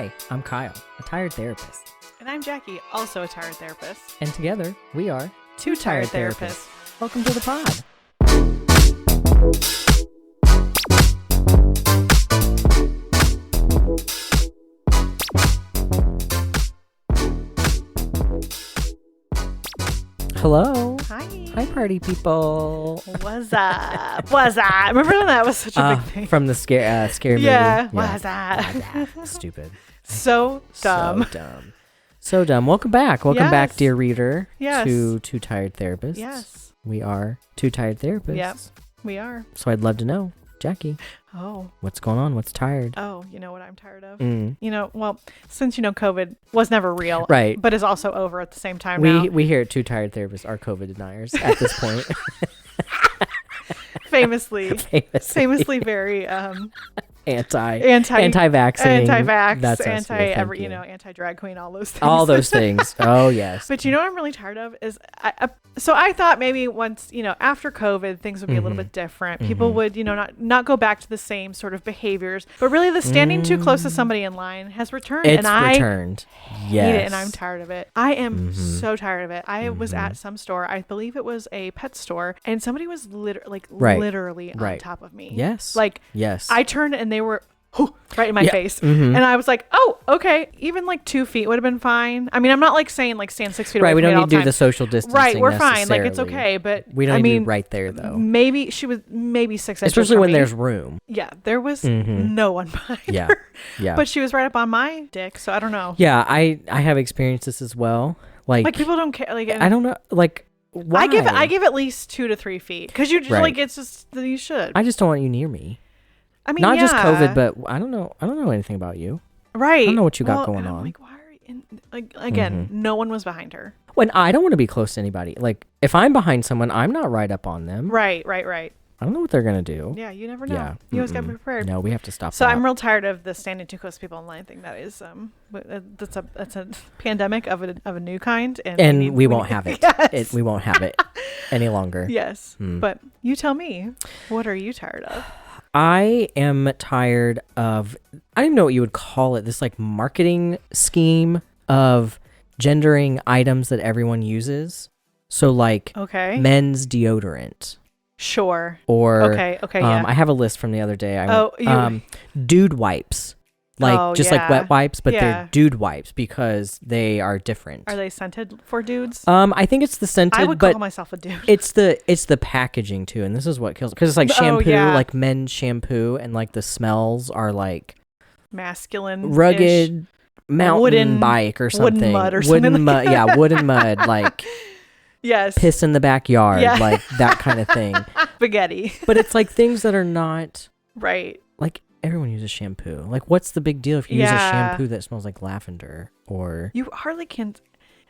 Hi, I'm Kyle, a tired therapist. And I'm Jackie, also a tired therapist. And together, we are Two tired therapists. Welcome to the pod. Hello. Hi. Hi, party people. What's up? What's up? Remember when that was such a big thing? From the scary movie. Yeah. What's up? Stupid. So dumb. So dumb. Welcome back. Welcome back, dear reader, Yes. to Two Tired Therapists. Yes. We are Two Tired Therapists. Yep. We are. So I'd love to know, Jackie, Oh. what's going on? What's tired? Oh, you know what I'm tired of? Mm. Since COVID was never real. Right. But is also over at the same time now. We here at Two Tired Therapists are COVID deniers at this point. Famously very anti-vaxxing. anti-vax, That's anti-drag queen, all those things. All those things. Oh, yes. But you know what I'm really tired of is so I thought maybe once, after COVID, things would be a little bit different. People would, not go back to the same sort of behaviors. But really, the standing too close to somebody in line has returned. It's and returned. I hate it, and I'm tired of it. I am so tired of it. I was at some store. I believe it was a pet store, and somebody was literally on top of me. Yes. Yes. I turned and they were right in my face. And I was like, oh, okay. Even 2 feet would have been fine. I mean, I'm not saying stand 6 feet away right. from We don't me need all to do time. the social distancing. Right. We're fine. It's necessarily. okay. But we don't need to be right there, though. Maybe she was 6 inches Especially from when me. there's room. Yeah. There was no one behind her. Yeah. But she was right up on my dick. So I don't know. Yeah. I have experienced this as well. Like people don't care. I don't know. Why? I give at least 2 to 3 feet because you just it's just you should. I just don't want you near me. I mean, not just COVID, but I don't know anything about you. Right. I don't know what you got going on. I'm like, why are you again? No one was behind her. When I don't want to be close to anybody. Like if I'm behind someone, I'm not right up on them. Right. I don't know what they're gonna do. Yeah, you never know. Yeah. You always gotta be prepared. No, we have to stop. So I'm real tired of the standing too close to people in line thing. That is that's a pandemic of a new kind, and we won't have it. Yes. We won't have it any longer. Yes, but you tell me, what are you tired of? I am tired of, I don't even know what you would call it, this marketing scheme of gendering items that everyone uses. So okay, men's deodorant. Sure. Or okay, yeah. I have a list from the other day. Dude wipes. Like wet wipes, but they're dude wipes because they are different. Are they scented for dudes? I think it's the scented. I would call myself a dude. It's the packaging too, and this is what kills because it's like shampoo, like men's shampoo, and the smells are masculine, rugged mountain bike or something, wooden mud or something. Wooden mud, yeah, wooden mud, yes, piss in the backyard, that kind of thing. Spaghetti. But it's things that are not right. Everyone uses shampoo. What's the big deal if you use a shampoo that smells like lavender? Or you hardly can,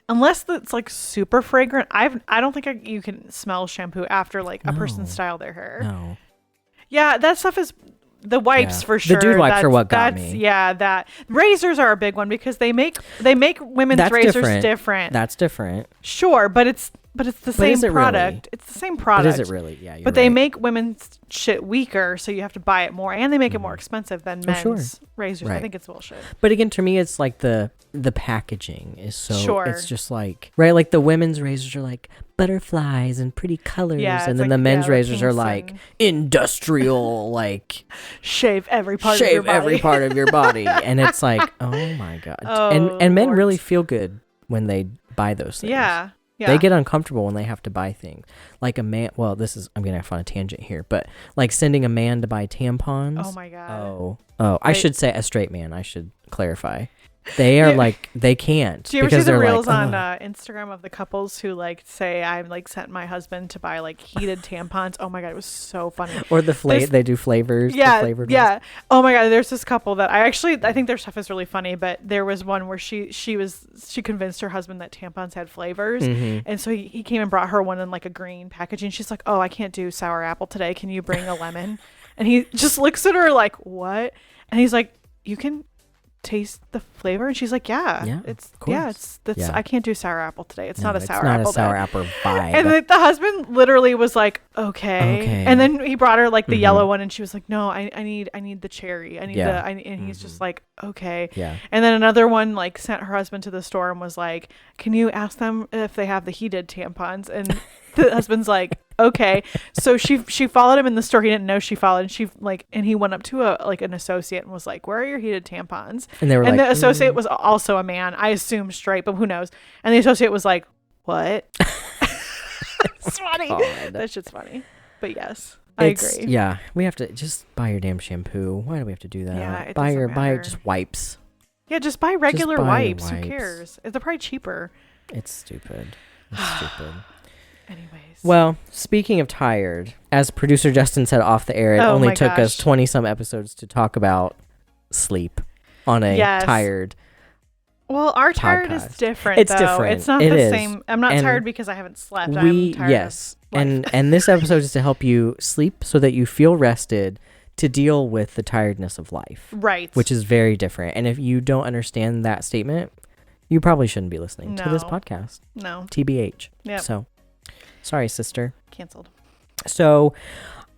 unless it's super fragrant. I don't think you can smell shampoo after a person styled their hair. No. Yeah, that stuff is the wipes for sure. The dude wipes are what got me. Yeah, that razors are a big one because they make women's razors different. That's different. Sure, but it's the same product. Really? It's the same product. But is it really? Yeah, but they make women's shit weaker, so you have to buy it more, and they make it more expensive than men's razors. Right. I think it's bullshit. But again, to me, it's the packaging is so. Sure. It's just the women's razors are butterflies and pretty colors, and then the men's razors are industrial, shave every part of your body, and it's oh my god. And men really feel good when they buy those things. Yeah. They get uncomfortable when they have to buy things. A man, well, I'm going to have on a tangent here, but sending a man to buy tampons. Oh my God. Oh, I should say a straight man. I should clarify. They are they can't. Do you ever see the reels on Instagram of the couples who say I sent my husband to buy heated tampons? Oh my God, it was so funny. Or they do flavors. Yeah, the flavored yeah. ones. Oh my God, there's this couple that I think their stuff is really funny. But there was one where she convinced her husband that tampons had flavors, and so he came and brought her one in a green packaging. She's like, oh, I can't do sour apple today. Can you bring a lemon? And he just looks at her like, what? And he's like, you can taste the flavor? And she's like, yeah, I can't do sour apple today. It's not a sour apple. It's not a sour apple vibe. And the husband literally was like, okay. And then he brought her like the yellow one, and she was like, no, I need the cherry. I need and he's just like, okay. Yeah. And then another one like sent her husband to the store and was like, can you ask them if they have the heated tampons? And the husband's like, okay. So she followed him in the store. He didn't know she followed, and he went up to an associate and was like, where are your heated tampons? And they were the associate was also a man, I assume straight, but who knows? And the associate was like, what? It's funny. That shit's funny. But yes, I agree. Yeah, we have to just buy your damn shampoo. Why do we have to do that? Yeah, buy just wipes. Yeah, just buy regular wipes. Who cares? They're probably cheaper. It's stupid. Anyways. Well, speaking of tired, as producer Justin said off the air, it only took us 20 some episodes to talk about sleep on a tired. Well, our tired podcast. Is different. It's different. It's not the same. I'm not tired because I haven't slept. I'm tired. Yes. And this episode is to help you sleep so that you feel rested to deal with the tiredness of life. Right. Which is very different. And if you don't understand that statement, you probably shouldn't be listening to this podcast. No. TBH. Yeah. So, sorry, sister. Canceled. So,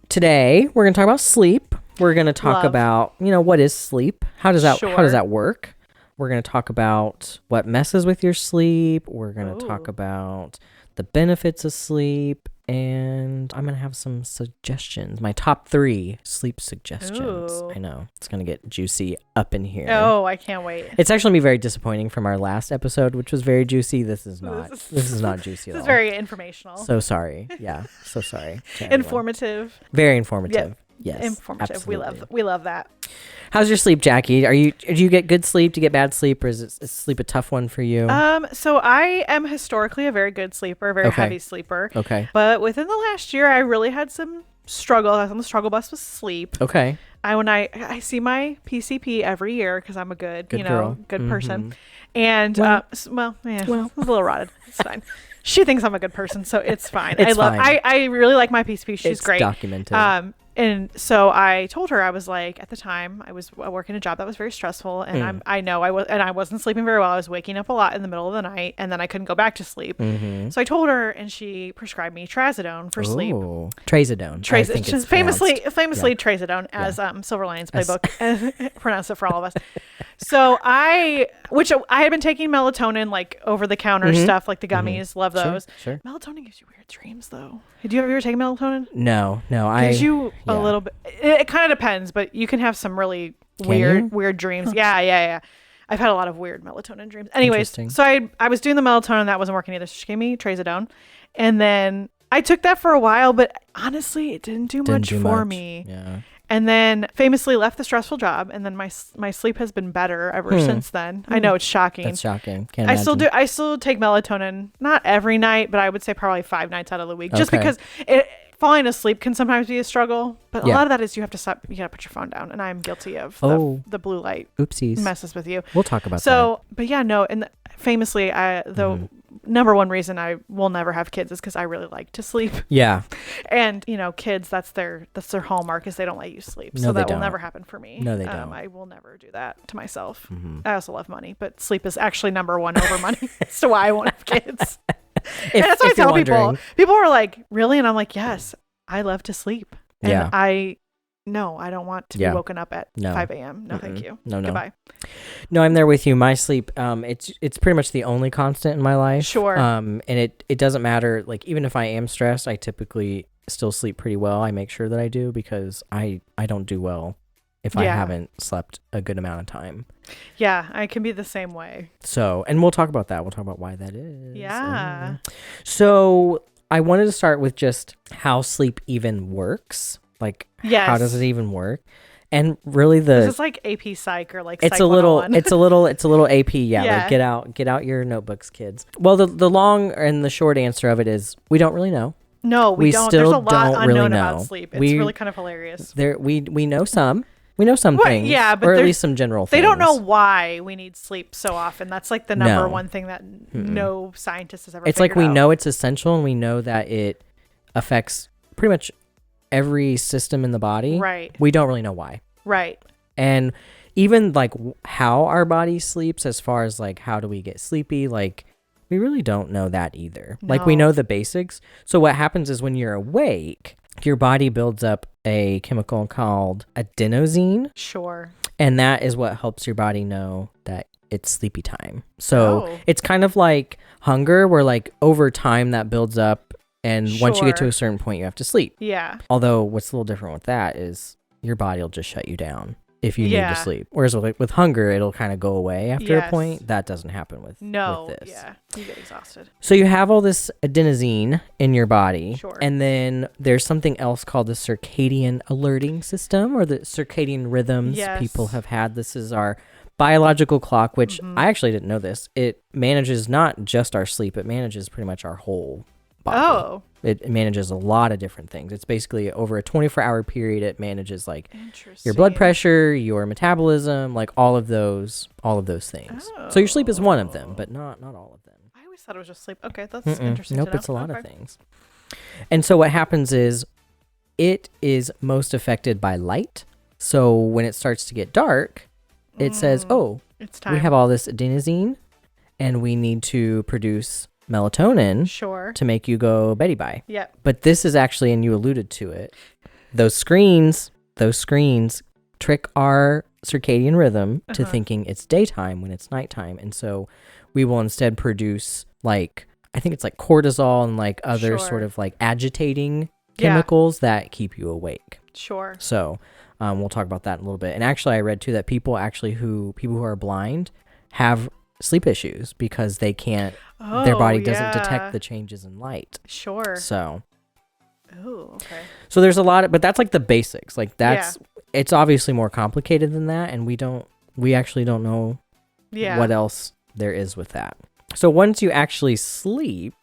today we're going to talk about sleep. We're going to talk about, what is sleep? How does that work? We're going to talk about what messes with your sleep. We're going to talk about the benefits of sleep. And I'm going to have some suggestions. My top 3 sleep suggestions. Ooh. I know. It's going to get juicy up in here. Oh, I can't wait. It's actually going to be very disappointing from our last episode, which was very juicy. This is not. This is not juicy at all. This is very informational. So sorry. Yeah. So sorry. Informative. Very informative. Yep. Yes. Informative. Absolutely. We love that. How's your sleep, Jackie? Do you get good sleep? Do you get bad sleep, or is sleep a tough one for you? So I am historically a very good sleeper, a very heavy sleeper. Okay. But within the last year, I really had some struggle. I was on the struggle bus with sleep. Okay. I see my PCP every year because I'm a good girl. Good person. And it's a little rotted. It's fine. She thinks I'm a good person, so it's fine. I really like my PCP. She's great. Documented. And so I told her, I was like, at the time I was working a job that was very stressful, and I wasn't sleeping very well. I was waking up a lot in the middle of the night, and then I couldn't go back to sleep. Mm-hmm. So I told her, and she prescribed me Trazodone for sleep. Trazodone. Famously Trazodone, as Silver Linings Playbook pronounced it for all of us. So I had been taking melatonin, like over the counter stuff, like the gummies. Love those. Sure. Melatonin gives you weird dreams, though. Did you ever take melatonin? No. Gives you a little bit. It kind of depends, but you can have some really weird dreams. Huh. Yeah. I've had a lot of weird melatonin dreams. Anyways, so I was doing the melatonin, that wasn't working either. So she gave me Trazodone, and then I took that for a while, but honestly, it didn't do much for me. Yeah. And then famously left the stressful job, and then my sleep has been better ever since then. I know, it's shocking. That's shocking. I still take melatonin, not every night, but I would say probably 5 nights out of the week, just because falling asleep can sometimes be a struggle. But a lot of that is you have to stop. You got to put your phone down, and I'm guilty of the blue light. Oopsies. Messes with you. We'll talk about that. But yeah, no, and famously, the number one reason I will never have kids is because I really like to sleep. Yeah. And kids, that's their hallmark, is they don't let you sleep. So that will never happen for me. No, they don't. I will never do that to myself. Mm-hmm. I also love money, but sleep is actually number one over money. That's why I won't have kids. And that's why I tell people. People are like, really? And I'm like, yes, I love to sleep. And I don't want to be woken up at 5 a.m. No, thank you. No. Goodbye. No, I'm there with you. My sleep, it's pretty much the only constant in my life. Sure. And it doesn't matter. Like, even if I am stressed, I typically still sleep pretty well. I make sure that I do, because I don't do well if I haven't slept a good amount of time. Yeah, I can be the same way. So, and we'll talk about that. We'll talk about why that is. Yeah. So I wanted to start with just how sleep even works. Like, how does it even work? And really, this is like AP Psych or like it's Psych a little 101. it's a little AP. Yeah. Like, get out your notebooks, kids. Well, the long and the short answer of it is we don't really know. No, we don't. Still There's a lot don't unknown really about know. sleep. It's really kind of hilarious. We know some. We know some things. Yeah, but or at least some general things. They don't know why we need sleep so often. That's like the number one thing that no scientist has ever It's like we know it's essential, and we know that it affects pretty much every system in the body. Right. We don't really know why. Right. And even like how our body sleeps, as far as like how do we get sleepy, like we really don't know that either. No. Like we know the basics. So what happens is when you're awake, your body builds up a chemical called adenosine. Sure. And that is what helps your body know that it's sleepy time. So it's kind of like hunger, where like over time that builds up, and once you get to a certain point, you have to sleep. Yeah. Although what's a little different with that is your body will just shut you down if you need to sleep. Whereas with hunger, it'll kind of go away after a point. That doesn't happen with this. Yeah, you get exhausted. So you have all this adenosine in your body. Sure. And then there's something else called the circadian alerting system, or the circadian rhythms. Yes. People have had. This is our biological clock, which I actually didn't know this. It manages not just our sleep, it manages pretty much our whole body. Oh. It manages a lot of different things. It's basically over a 24-hour period. It manages like your blood pressure, your metabolism, like all of those things. Oh. So your sleep is one of them, but not all of them. I always thought it was just sleep. Okay, that's interesting. Nope, it's a lot of things. And so what happens is it is most affected by light. So when it starts to get dark, it says, "Oh, it's time. We have all this adenosine, and we need to produce melatonin to make you go Betty bye." Yep. But this is actually, and you alluded to it, those screens trick our circadian rhythm to thinking it's daytime when it's nighttime. And so we will instead produce like, I think it's like cortisol and like other sort of like agitating chemicals that keep you awake. Sure. So we'll talk about that in a little bit. And actually I read too that people who are blind have sleep issues because they can't, their body doesn't detect the changes in light. Sure. So. Oh, okay. So there's a lot of, but that's like the basics. Like that's, it's obviously more complicated than that. And we actually don't know what else there is with that. So once you actually sleep,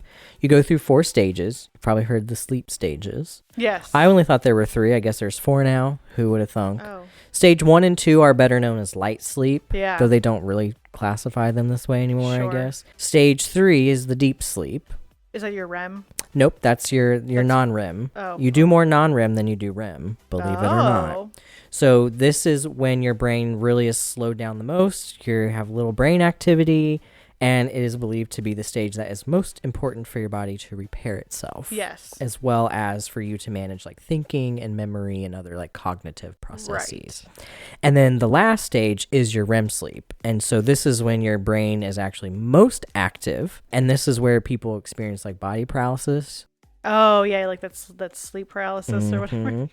you go through 4 stages. You've probably heard the sleep stages. Yes. I only thought there were 3. I guess there's 4 now. Who would have thunk? Oh. Stage 1 and 2 are better known as light sleep. Yeah. Though they don't really classify them this way anymore, I guess. Stage 3 is the deep sleep. Is that your REM? Nope, that's your non-REM. Oh. You do more non-REM than you do REM, believe it or not. So this is when your brain really is slowed down the most. You have little brain activity, and it is believed to be the stage that is most important for your body to repair itself. Yes. As well as for you to manage like thinking and memory and other like cognitive processes. Right. And then the last stage is your REM sleep. And so this is when your brain is actually most active. And this is where people experience like body paralysis. Oh, yeah, like that's sleep paralysis or whatever.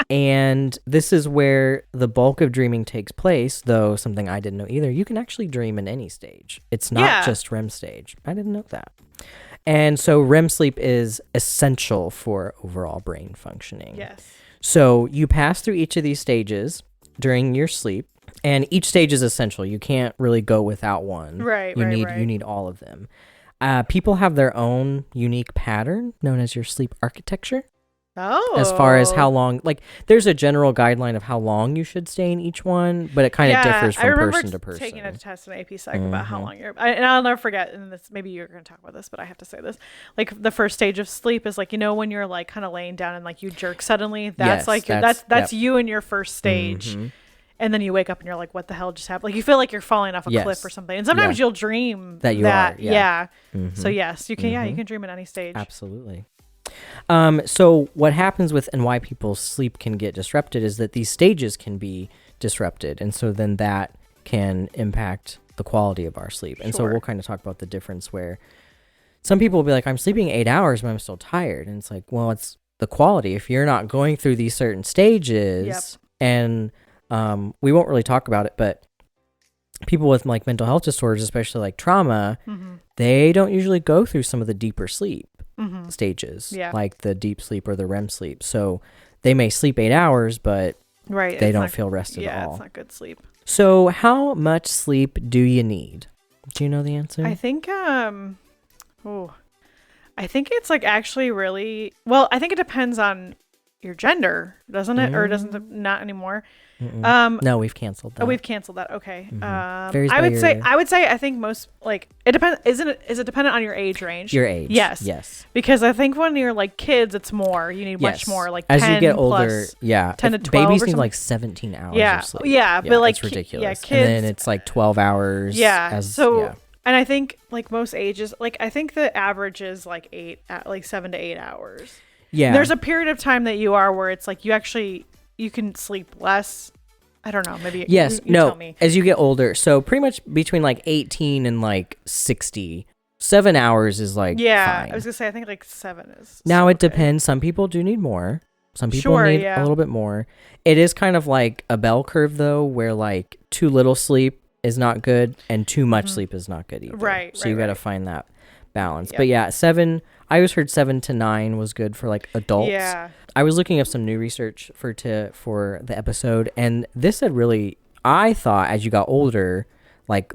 And this is where the bulk of dreaming takes place, though something I didn't know either. You can actually dream in any stage. It's not just REM stage. I didn't know that. And so REM sleep is essential for overall brain functioning. Yes. So you pass through each of these stages during your sleep, and each stage is essential. You can't really go without one. Right, You need all of them. People have their own unique pattern known as your sleep architecture. Oh. As far as how long, like there's a general guideline of how long you should stay in each one, but it kind of differs from person to person. I remember taking a test in AP Psych about how long and I'll never forget, and this, maybe you're going to talk about this, but I have to say this. Like the first stage of sleep is like, when you're like kind of laying down and like you jerk suddenly, that's that's you in your first stage. Mm-hmm. And then you wake up and you're like, what the hell just happened? Like you feel like you're falling off a cliff or something. And sometimes you'll dream that you are. Yeah. Mm-hmm. So yes, you can, you can dream at any stage. Absolutely. So what happens with and why people's sleep can get disrupted is that these stages can be disrupted. And so then that can impact the quality of our sleep. And so we'll kind of talk about the difference where some people will be like, I'm sleeping 8 hours, but I'm still tired. And it's like, well, it's the quality. If you're not going through these certain stages and we won't really talk about it, but people with like mental health disorders, especially like trauma, they don't usually go through some of the deeper sleep stages, like the deep sleep or the REM sleep. So they may sleep 8 hours, but they don't feel rested at all. Yeah, it's not good sleep. So how much sleep do you need? Do you know the answer? I think, I think it's like actually really, well, I think it depends on your gender, doesn't it? Or doesn't it not anymore? No, we've canceled that. Oh, we've canceled that. Okay. I would say I think most, like, it depends. Is it dependent on your age range? Your age. Yes. Because I think when you're like kids, it's more. You need much more. Like as 10 you get older, plus, 10 to 12. Babies need like 17 hours. Yeah. Of sleep. Yeah. But like it's ridiculous. Kids, and then it's like 12 hours. Yeah. And I think like most ages, like I think the average is like 7 to 8 hours. Yeah. There's a period of time that you are where it's like you can sleep less. I don't know. Maybe yes. you No. tell me. As you get older, so pretty much between like 18 and like 60, 7 hours is like fine. I was gonna say I think like 7 is. Now it depends. Some people do need more. Some people need a little bit more. It is kind of like a bell curve though, where like too little sleep is not good and too much sleep is not good either. Right. So you got to find that balance. Yep. But yeah, 7. I always heard 7 to 9 was good for like adults. Yeah. I was looking up some new research for the episode, and this had really, I thought as you got older, like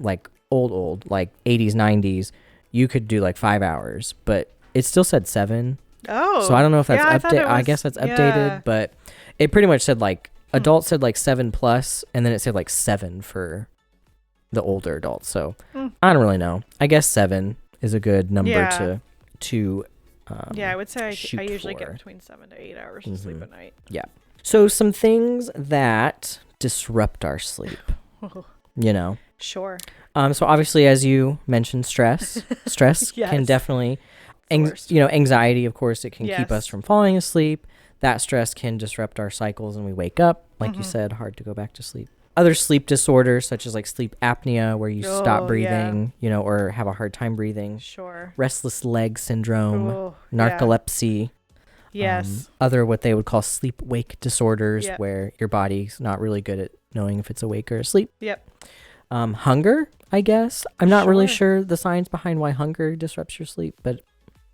old, like 80s, 90s, you could do like 5 hours, but it still said 7. Oh. So I don't know if that's updated. I guess that's updated, but it pretty much said like adults said like 7 plus, and then it said like 7 for the older adults. So I don't really know. I guess 7 is a good number to I would say I usually for. Get between 7 to 8 hours to sleep at night. Yeah. So some things that disrupt our sleep. Sure. So obviously, as you mentioned, stress can definitely, anxiety, of course, it can keep us from falling asleep. That stress can disrupt our cycles and we wake up, like you said, hard to go back to sleep. Other sleep disorders, such as like sleep apnea, where you stop breathing, or have a hard time breathing. Sure. Restless leg syndrome, narcolepsy. Yes. Other what they would call sleep-wake disorders, where your body's not really good at knowing if it's awake or asleep. Yep. Hunger, I guess. I'm not really sure the science behind why hunger disrupts your sleep, but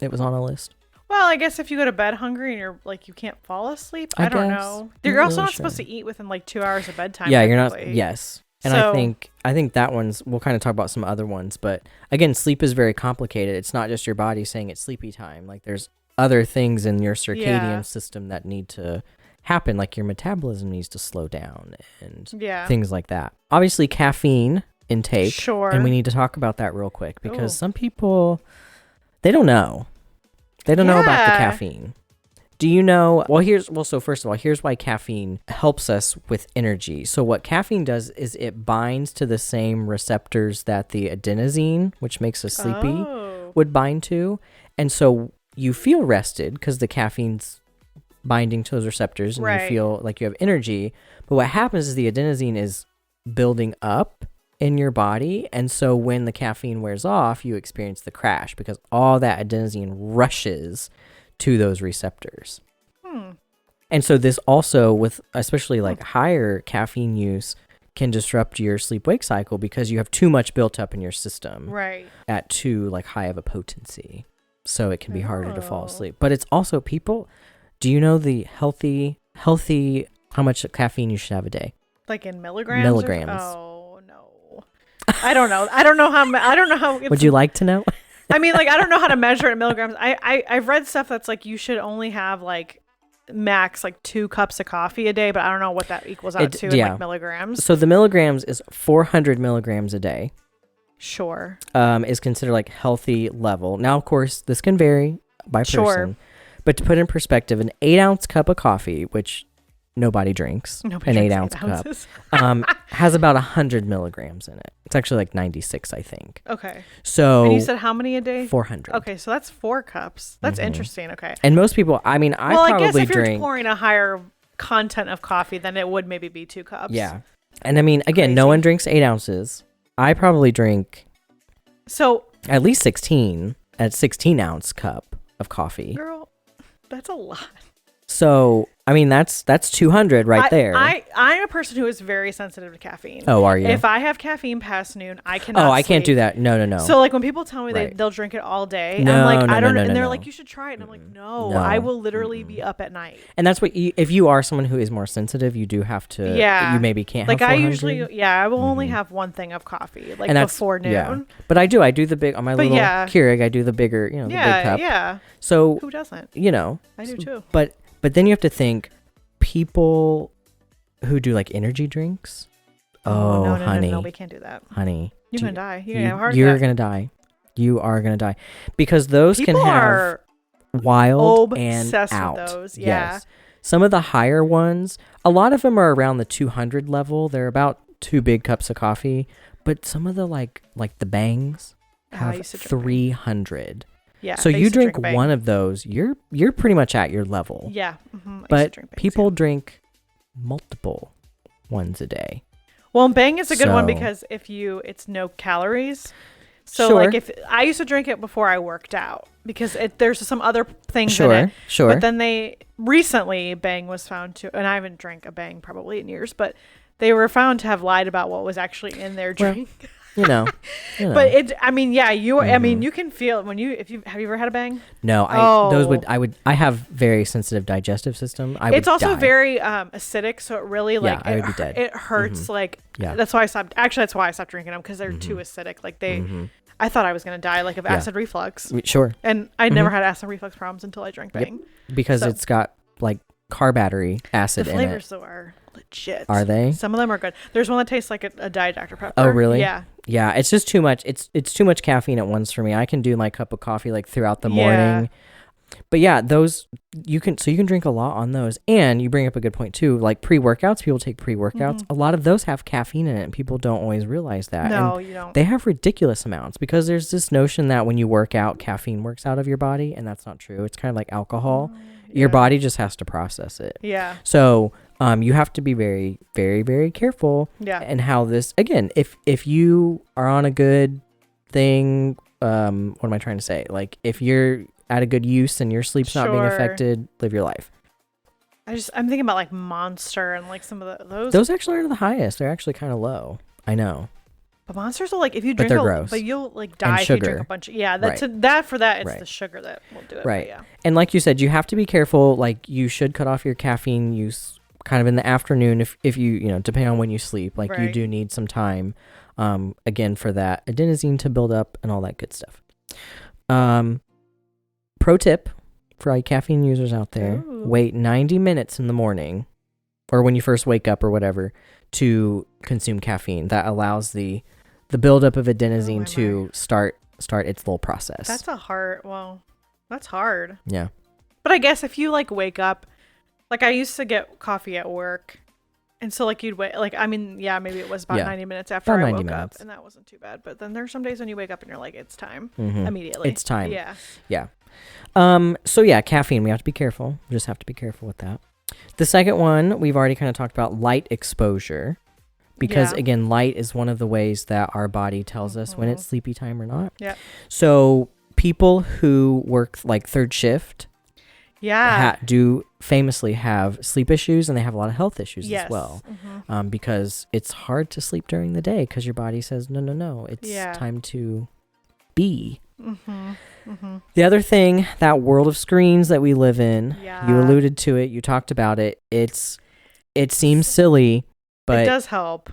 it was on a list. Well, I guess if you go to bed hungry and you're like you can't fall asleep, I don't know. You're also not supposed to eat within like 2 hours of bedtime. Yeah, you're not. Yes, and I think that one's. We'll kind of talk about some other ones, but again, sleep is very complicated. It's not just your body saying it's sleepy time. Like there's other things in your circadian system that need to happen, like your metabolism needs to slow down and things like that. Obviously, caffeine intake. Sure. And we need to talk about that real quick because some people they don't know. They don't know about the caffeine. Do you know? So first of all, here's why caffeine helps us with energy. So what caffeine does is it binds to the same receptors that the adenosine, which makes us sleepy, would bind to. And so you feel rested because the caffeine's binding to those receptors and you feel like you have energy. But what happens is the adenosine is building up in your body, and so when the caffeine wears off, you experience the crash because all that adenosine rushes to those receptors. And so this also, with especially like higher caffeine use, can disrupt your sleep-wake cycle because you have too much built up in your system at too like high of a potency, so it can be harder to fall asleep. But it's also do you know the healthy how much caffeine you should have a day? Like in milligrams? I don't know. I don't know how. Would you like to know? I mean, like, I don't know how to measure it in milligrams. I've read stuff that's like you should only have like max like 2 cups of coffee a day, but I don't know what that equals out to in like milligrams. So the milligrams is 400 milligrams a day. Sure. Is considered like healthy level. Now, of course, this can vary by person. But to put in perspective, an 8-ounce cup of coffee, which nobody drinks, an 8-ounce cup, has about 100 milligrams in it. It's actually like 96, I think. Okay. So. And you said how many a day? 400. Okay, so that's 4 cups. That's interesting. Okay. And most people, I mean, I guess if drink. You're pouring a higher content of coffee, then it would maybe be 2 cups. Yeah. And I mean, again, no one drinks 8 ounces. I probably drink at least 16 at 16-ounce cup of coffee. Girl, that's a lot. So, I mean, that's 200 there. I'm a person who is very sensitive to caffeine. Oh, are you? If I have caffeine past noon, I cannot I can't do that. No. So, like, when people tell me they'll drink it all day, I'm like, I don't know. And they're like, you should try it. And I'm like, no. I will literally be up at night. And that's what, if you are someone who is more sensitive, you do have to, you maybe can't have 400. I usually, I will only have one thing of coffee, like before noon. Yeah. But I do the big, on my little Keurig, I do the bigger, the big cup. Yeah. So. Who doesn't? I do too. But But then you have to think people who do like energy drinks. Oh, no, honey. No, we can't do that. Honey. You're going to die. You're going to have a heart You're attack. going to die. You are going to die. Because those People can have wild and obsessed out. with those. Yeah. Yes. Some of the higher ones, a lot of them are around the 200 level. They're about 2 big cups of coffee. But some of the like the bangs have 300. Yeah. So you drink one of those, you're pretty much at your level. Yeah. But people drink multiple ones a day. Well, Bang is a good one because it's no calories. So like if I used to drink it before I worked out because there's some other things in it. Sure. But then recently Bang was found to, and I haven't drank a Bang probably in years, but they were found to have lied about what was actually in their drink. Well, you know. But I mean, you can feel it when have you ever had a Bang? No, I have very sensitive digestive system. It's also very acidic, so it really I would be dead. It hurts that's why I stopped. Actually, that's why I stopped drinking them because they're too acidic. Like I thought I was gonna die of acid reflux. Sure. And I never had acid reflux problems until I drank Bang. Yep. Because it's got like carbattery acid in it. The flavors though are legit. Are they? Some of them are good. There's one that tastes like a Diet Dr. Pepper. Oh, really? Yeah. Yeah, it's just too much. It's too much caffeine at once for me. I can do my cup of coffee like throughout the morning. But yeah, those you can drink a lot on those. And you bring up a good point too. Like pre-workouts, people take pre-workouts. A lot of those have caffeine in it, and people don't always realize that. No, and you don't. They have ridiculous amounts because there's this notion that when you work out, caffeine works out of your body, and that's not true. It's kind of like alcohol. Your body just has to process it. Yeah. So you have to be very, very, very careful. Yeah. And how this, again, if you are on a good thing, what am I trying to say? Like if you're at a good use and your sleep's not being affected, live your life. I'm thinking about like Monster and like some of those. Those actually are the highest. They're actually kind of low. I know. But Monsters are like if you drink, but you'll like die if you drink a bunch. That's it's the sugar that will do it. Right. And like you said, you have to be careful. Like you should cut off your caffeine use kind of in the afternoon if you depending on when you sleep. Like you do need some time, again for that adenosine to build up and all that good stuff. Pro tip for all you caffeine users out there: wait 90 minutes in the morning, or when you first wake up or whatever, to consume caffeine. That allows the buildup of adenosine to start its little process. That's hard. Yeah. But I guess if you like wake up, like I used to get coffee at work, and so like you'd wait, like maybe it was about 90 minutes after I woke up, and that wasn't too bad. But then there's some days when you wake up and you're like, it's time immediately. It's time. Yeah. Yeah. So yeah, caffeine. We have to be careful. We just have to be careful with that. The second one we've already kind of talked about, light exposure. Because again, light is one of the ways that our body tells us when it's sleepy time or not. Yeah. So people who work like third shift, do famously have sleep issues, and they have a lot of health issues as well. Because it's hard to sleep during the day because your body says no, it's time to be. The other thing, that world of screens that we live in, you alluded to it, you talked about it. It seems silly. But it does help.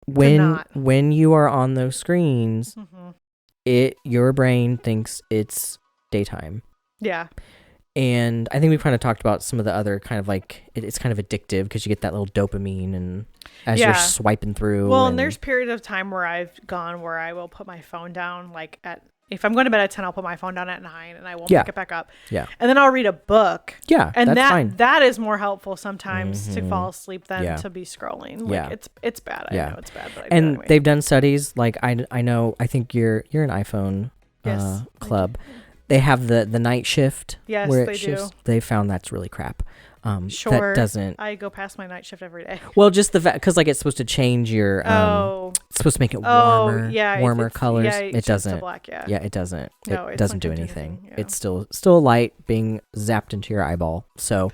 When you are on those screens, your brain thinks it's daytime. Yeah. And I think we've kind of talked about some of the other kind of like it's kind of addictive because you get that little dopamine and as you're swiping through. Well, and there's periods of time where I've gone where I will put my phone down like if I'm going to bed at 10, I'll put my phone down at 9 and I won't pick it back up. Yeah. And then I'll read a book. Yeah. And that's fine. That is more helpful sometimes to fall asleep than to be scrolling. Like it's bad. I know it's bad, but they've done studies like I think you're an iPhone club. They have the night shift. Yes, where they do. They found that's really crap. That doesn't. I go past my night shift every day. Well, just the fact because like it's supposed to change your. It's supposed to make it warmer. Warmer colors. Yeah, it doesn't. Black, yeah, it doesn't. No, it doesn't do anything. Yeah. It's still light being zapped into your eyeball. So.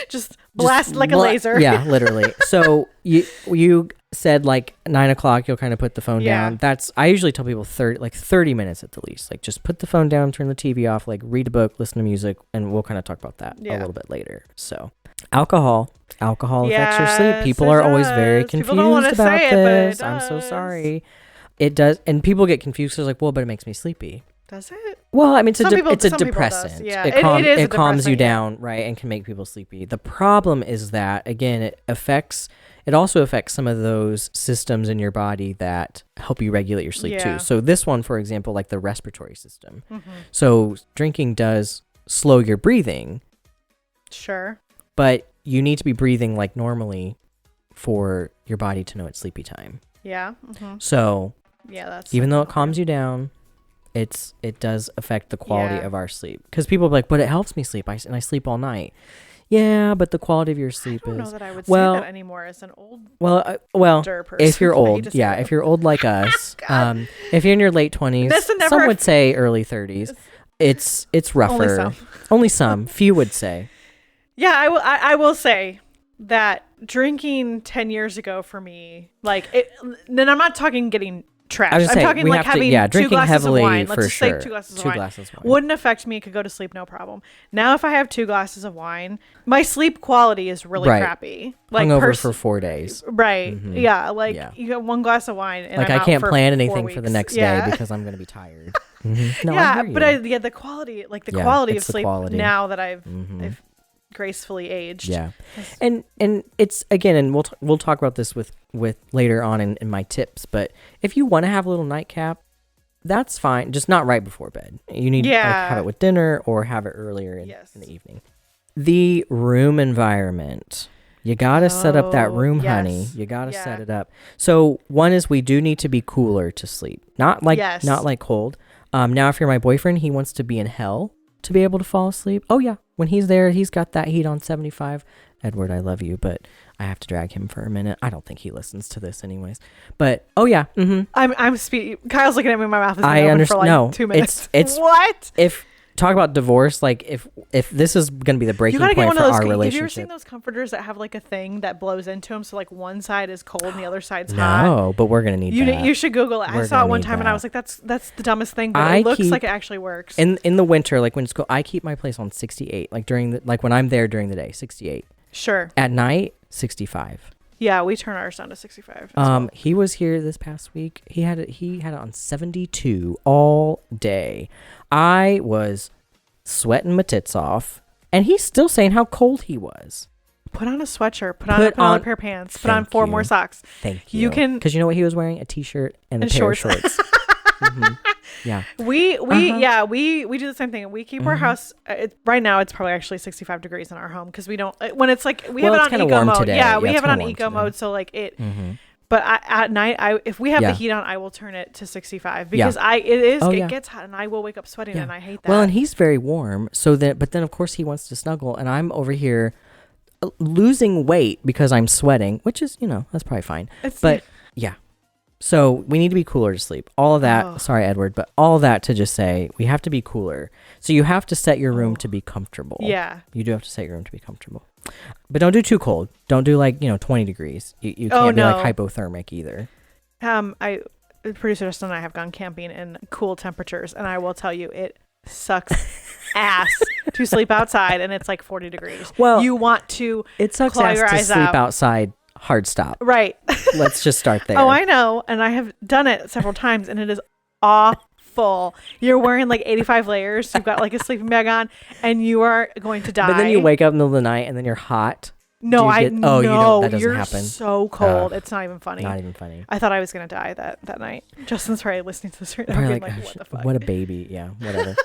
just blast like a laser. Yeah, literally. So you said like 9 o'clock you'll kind of put the phone down. I usually tell people 30 minutes at the least. Like just put the phone down, turn the TV off, like read a book, listen to music, and we'll kind of talk about that a little bit later. So alcohol affects your sleep. People are always very confused about this. I'm so sorry. It does, and people get confused because like, well, but it makes me sleepy. Does it? Well, I mean, it's a some depressant. Yeah, it calms you down, right, and can make people sleepy. The problem is that, again, it also affects some of those systems in your body that help you regulate your sleep too. So this one, for example, like the respiratory system. So drinking does slow your breathing. Sure. But you need to be breathing like normally for your body to know it's sleepy time. Yeah. So that's even though it calms you down, it does affect the quality of our sleep. Because people are like, but it helps me sleep, and I sleep all night. Yeah, but the quality of your sleep I don't is... know that I would say that anymore as an old person. If you're old, if you're old like us, if you're in your late 20s, some would say early 30s, it's rougher. Only some. Few would say. Yeah, I will say that drinking 10 years ago for me, like, then I'm not talking getting trashed. I'm talking like having two glasses of wine. Let's just say 2 glasses of wine. Wouldn't affect me. Could go to sleep, no problem. Now, if I have 2 glasses of wine, my sleep quality is really crappy. Like hungover for 4 days. Right. Yeah. Like you got 1 glass of wine, and like I'm I can't out plan for anything 4 weeks. for the next day because I'm going to be tired. No, the quality, like the quality of sleep now that I've gracefully aged. Yeah. And it's, again, and we'll talk about this with later on in my tips, but if you want to have a little nightcap, that's fine, just not right before bed. You need to have it with dinner or have it earlier in the evening. The room environment. You got to set up that room, honey. You got to set it up. So one is we do need to be cooler to sleep. Not like cold. Now, if you're my boyfriend, he wants to be in hell to be able to fall asleep. Oh yeah, when he's there, he's got that heat on 75. Edward, I love you, but I have to drag him for a minute. I don't think he listens to this anyways. But I'm speaking. Kyle's looking at me. My mouth is open for like 2 minutes. It's what? If talk about divorce, like if this is going to be the breaking point for our relationship. Have you ever seen those comforters that have like a thing that blows into them, so like one side is cold and the other side's hot? No, but we're gonna need that. You should Google it. I saw it one time and I was like, that's the dumbest thing, but it looks like it actually works. In the winter, like when it's cold, I keep my place on 68. Like when I'm there during the day, 68. Sure. At night, 65. Yeah, we turn ours down to 65. He was here this past week. He had it on 72 all day. I was sweating my tits off, and he's still saying how cold he was. Put on a sweatshirt. Put on a pair of pants. Put on 4 more socks. Thank you. You can, because you know what he was wearing? A t-shirt and a pair of shorts. Yeah. We do the same thing. We keep our house. Right now, it's probably actually 65 degrees in our home because we don't. When it's like we have it on eco mode. Today. Yeah, we have it on eco mode, so like it. But at night, if we have the heat on, I will turn it to 65 because it gets hot and I will wake up sweating and I hate that. Well, and he's very warm, but then of course he wants to snuggle, and I'm over here losing weight because I'm sweating, which is that's probably fine. So we need to be cooler to sleep. All of that. Sorry, Edward, but all of that to just say we have to be cooler. So you have to set your room to be comfortable. Yeah, you do have to set your room to be comfortable. But don't do too cold. Don't do like 20 degrees. You can't be like hypothermic either. Producer Justin and I have gone camping in cool temperatures, and I will tell you it sucks ass to sleep outside, and it's like 40 degrees. Well, you want to it sucks ass to sleep outside. Hard stop. Right. Let's just start there. Oh, I know, and I have done it several times, and it is awful. You're wearing like 85 layers. You've got like a sleeping bag on, and you are going to die. But then you wake up in the middle of the night, and then you're hot. No, that doesn't you're happen. So cold. It's not even funny. Not even funny. I thought I was going to die that night. Justin's probably listening to this right now. Like, what the fuck? What a baby. Yeah, whatever.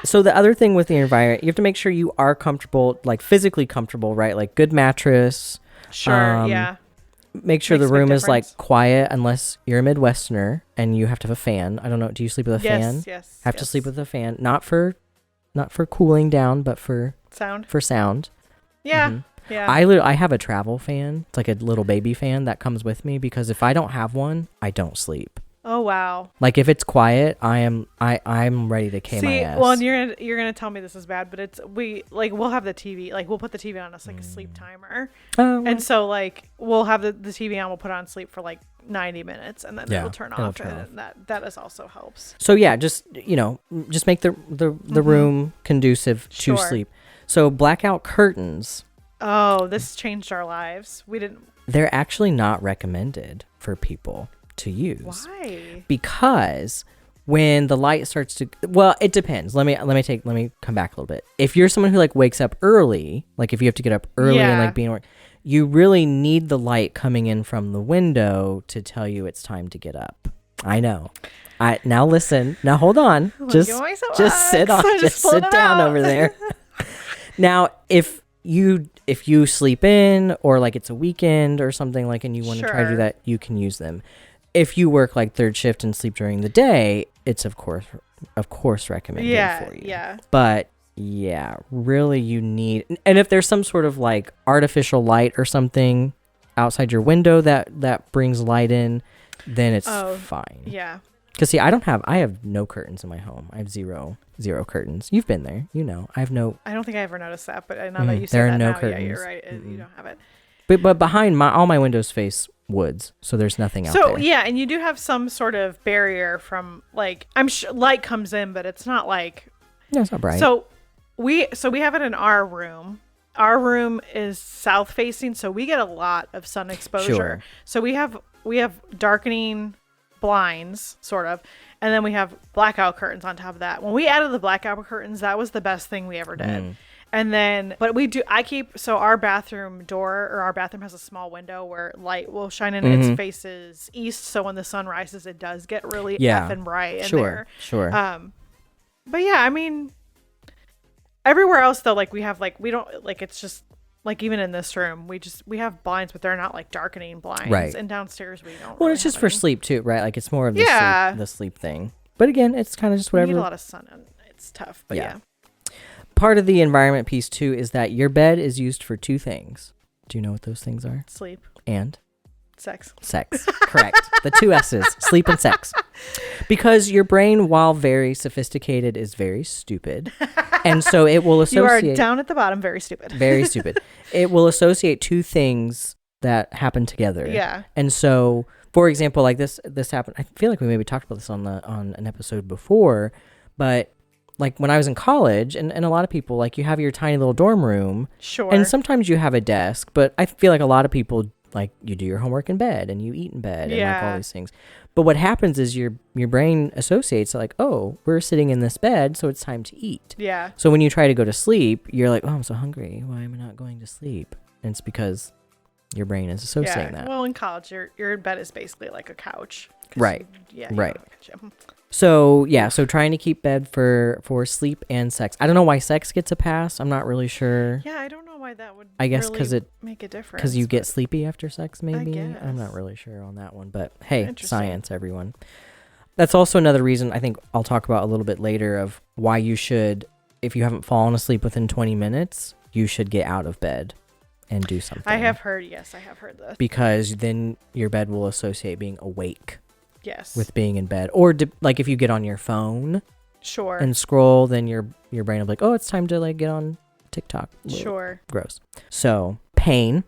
So the other thing with the environment, you have to make sure you are comfortable, like physically comfortable, right? Like good mattress. Sure, yeah. Make sure the room is like quiet unless you're a Midwesterner and you have to have a fan. I don't know. Do you sleep with a fan? Yes. Have to sleep with a fan. Not for cooling down, but for sound. For sound. Yeah. Yeah. I have a travel fan. It's like a little baby fan that comes with me because if I don't have one, I don't sleep. Oh wow! Like if it's quiet, I'm ready to K my ass. Well, and you're gonna tell me this is bad, but we'll have the TV, like we'll put the TV on us like a sleep timer, and so like we'll have the TV on, we'll put on sleep for like 90 minutes, and then it'll turn off, and that is also helps. So yeah, just make the room conducive to sleep. So blackout curtains. Oh, this changed our lives. They're actually not recommended for people to use. Why? Because when the light starts to, well, it depends. Let me come back a little bit. If you're someone who like wakes up early, like if you have to get up early and like be in work, you really need the light coming in from the window to tell you it's time to get up. I know. Now listen. Now hold on. Just sit down over there. Now, if you sleep in or like it's a weekend or something like, and you want to try to do that, you can use them. If you work like third shift and sleep during the day, it's of course recommended for you. Yeah. But yeah, really you need, and if there's some sort of like artificial light or something outside your window that brings light in, then it's fine. Yeah. Because see, I have no curtains in my home. I have zero curtains. You've been there, I don't think I ever noticed that, but now that you say that, no curtains. Yeah, you're right. You don't have it. But behind all my windows face woods, so there's nothing out there. So yeah, and you do have some sort of barrier from like, I'm sure light comes in, but it's not like, no, it's not bright. So we have it in our room. Our room is south facing, so we get a lot of sun exposure. Sure. So we have darkening blinds sort of, and then we have blackout curtains on top of that. When we added the blackout curtains, that was the best thing we ever did. And then, but our bathroom door, or our bathroom has a small window where light will shine in. Its faces east, so when the sun rises, it does get really effing bright in there. Sure. But yeah, I mean, everywhere else though, like we have like, we don't like, it's just like, even in this room, we have blinds, but they're not like darkening blinds. Right. And downstairs we don't. Well, it's just for sleep too, right? Like it's more of the sleep thing. But again, it's kind of just whatever. You need a lot of sun and it's tough, but yeah. Part of the environment piece too is that your bed is used for two things. Do you know what those things are? Sleep. And? Sex. Correct. The two S's, sleep and sex. Because your brain, while very sophisticated, is very stupid. And so it will associate. You are down at the bottom, very stupid. Very stupid. It will associate two things that happen together. Yeah. And so, for example, like this happened. I feel like we maybe talked about this on an episode before, but like when I was in college, and a lot of people, like you have your tiny little dorm room. Sure. And sometimes you have a desk, but I feel like a lot of people, like you do your homework in bed and you eat in bed and like all these things. But what happens is your brain associates like, oh, we're sitting in this bed, so it's time to eat. Yeah. So when you try to go to sleep, you're like, oh, I'm so hungry. Why am I not going to sleep? And it's because your brain is associating that. Well, in college, your bed is basically like a couch. Right. Right. So trying to keep bed for sleep and sex. I don't know why sex gets a pass. I'm not really sure. Yeah, I don't know why that would. I guess because it make a difference. Because you get sleepy after sex, maybe. I'm not really sure on that one, but hey, science, everyone. That's also another reason I think I'll talk about a little bit later of why you should, if you haven't fallen asleep within 20 minutes, you should get out of bed and do something. I have heard this. Because then your bed will associate being awake. Yes. With being in bed. Or like if you get on your phone. Sure. And scroll, then your brain will be like, oh, it's time to like get on TikTok. Sure. Gross. So pain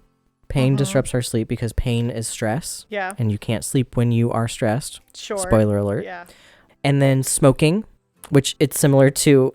disrupts our sleep because pain is stress. Yeah. And you can't sleep when you are stressed. Sure. Spoiler alert. Yeah. And then smoking, which it's similar to.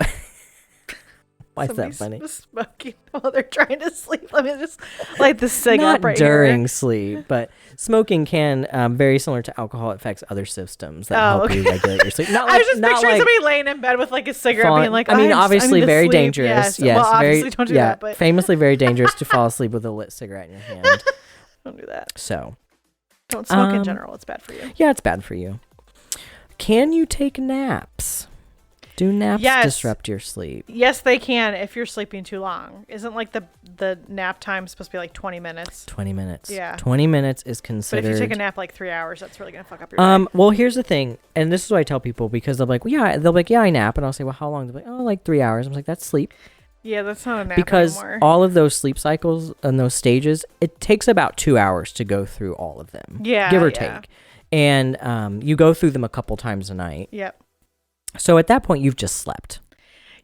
Why is that funny? Smoking while they're trying to sleep. Let me just light the cigarette right during sleep, but smoking can, very similar to alcohol, affects other systems that help you regulate your sleep. I was just picturing somebody laying in bed with like a cigarette being like, obviously very dangerous. Yes. Well, obviously don't do that. But famously very dangerous to fall asleep with a lit cigarette in your hand. Don't do that. So. Don't smoke in general. It's bad for you. Yeah, it's bad for you. Can you take naps? Do naps disrupt your sleep? Yes, they can if you're sleeping too long. Isn't like the nap time supposed to be like 20 minutes? 20 minutes. Yeah. 20 minutes is considered. But if you take a nap like 3 hours, that's really going to fuck up your day. Well, here's the thing. And this is what I tell people because they'll be like, yeah, I nap. And I'll say, well, how long? They'll be like, oh, like 3 hours. I'm like, that's sleep. Yeah, that's not a nap because anymore. All of those sleep cycles and those stages, it takes about 2 hours to go through all of them. Yeah. Give or take. And you go through them a couple times a night. Yep. So at that point, you've just slept.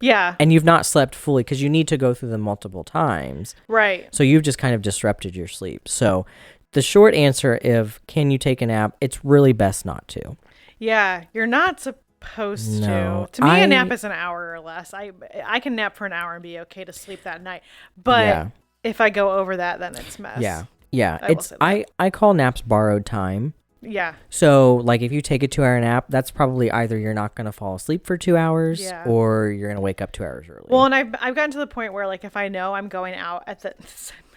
Yeah. And you've not slept fully because you need to go through them multiple times. Right. So you've just kind of disrupted your sleep. So the short answer of can you take a nap, it's really best not to. Yeah. You're not supposed to. To me, a nap is an hour or less. I can nap for an hour and be okay to sleep that night. But if I go over that, then it's mess. Yeah. Yeah. I call naps borrowed time. Yeah. So like if you take a 2-hour nap, that's probably either you're not going to fall asleep for 2 hours or you're going to wake up 2 hours early. Well, and I've gotten to the point where like if I know I'm going out at the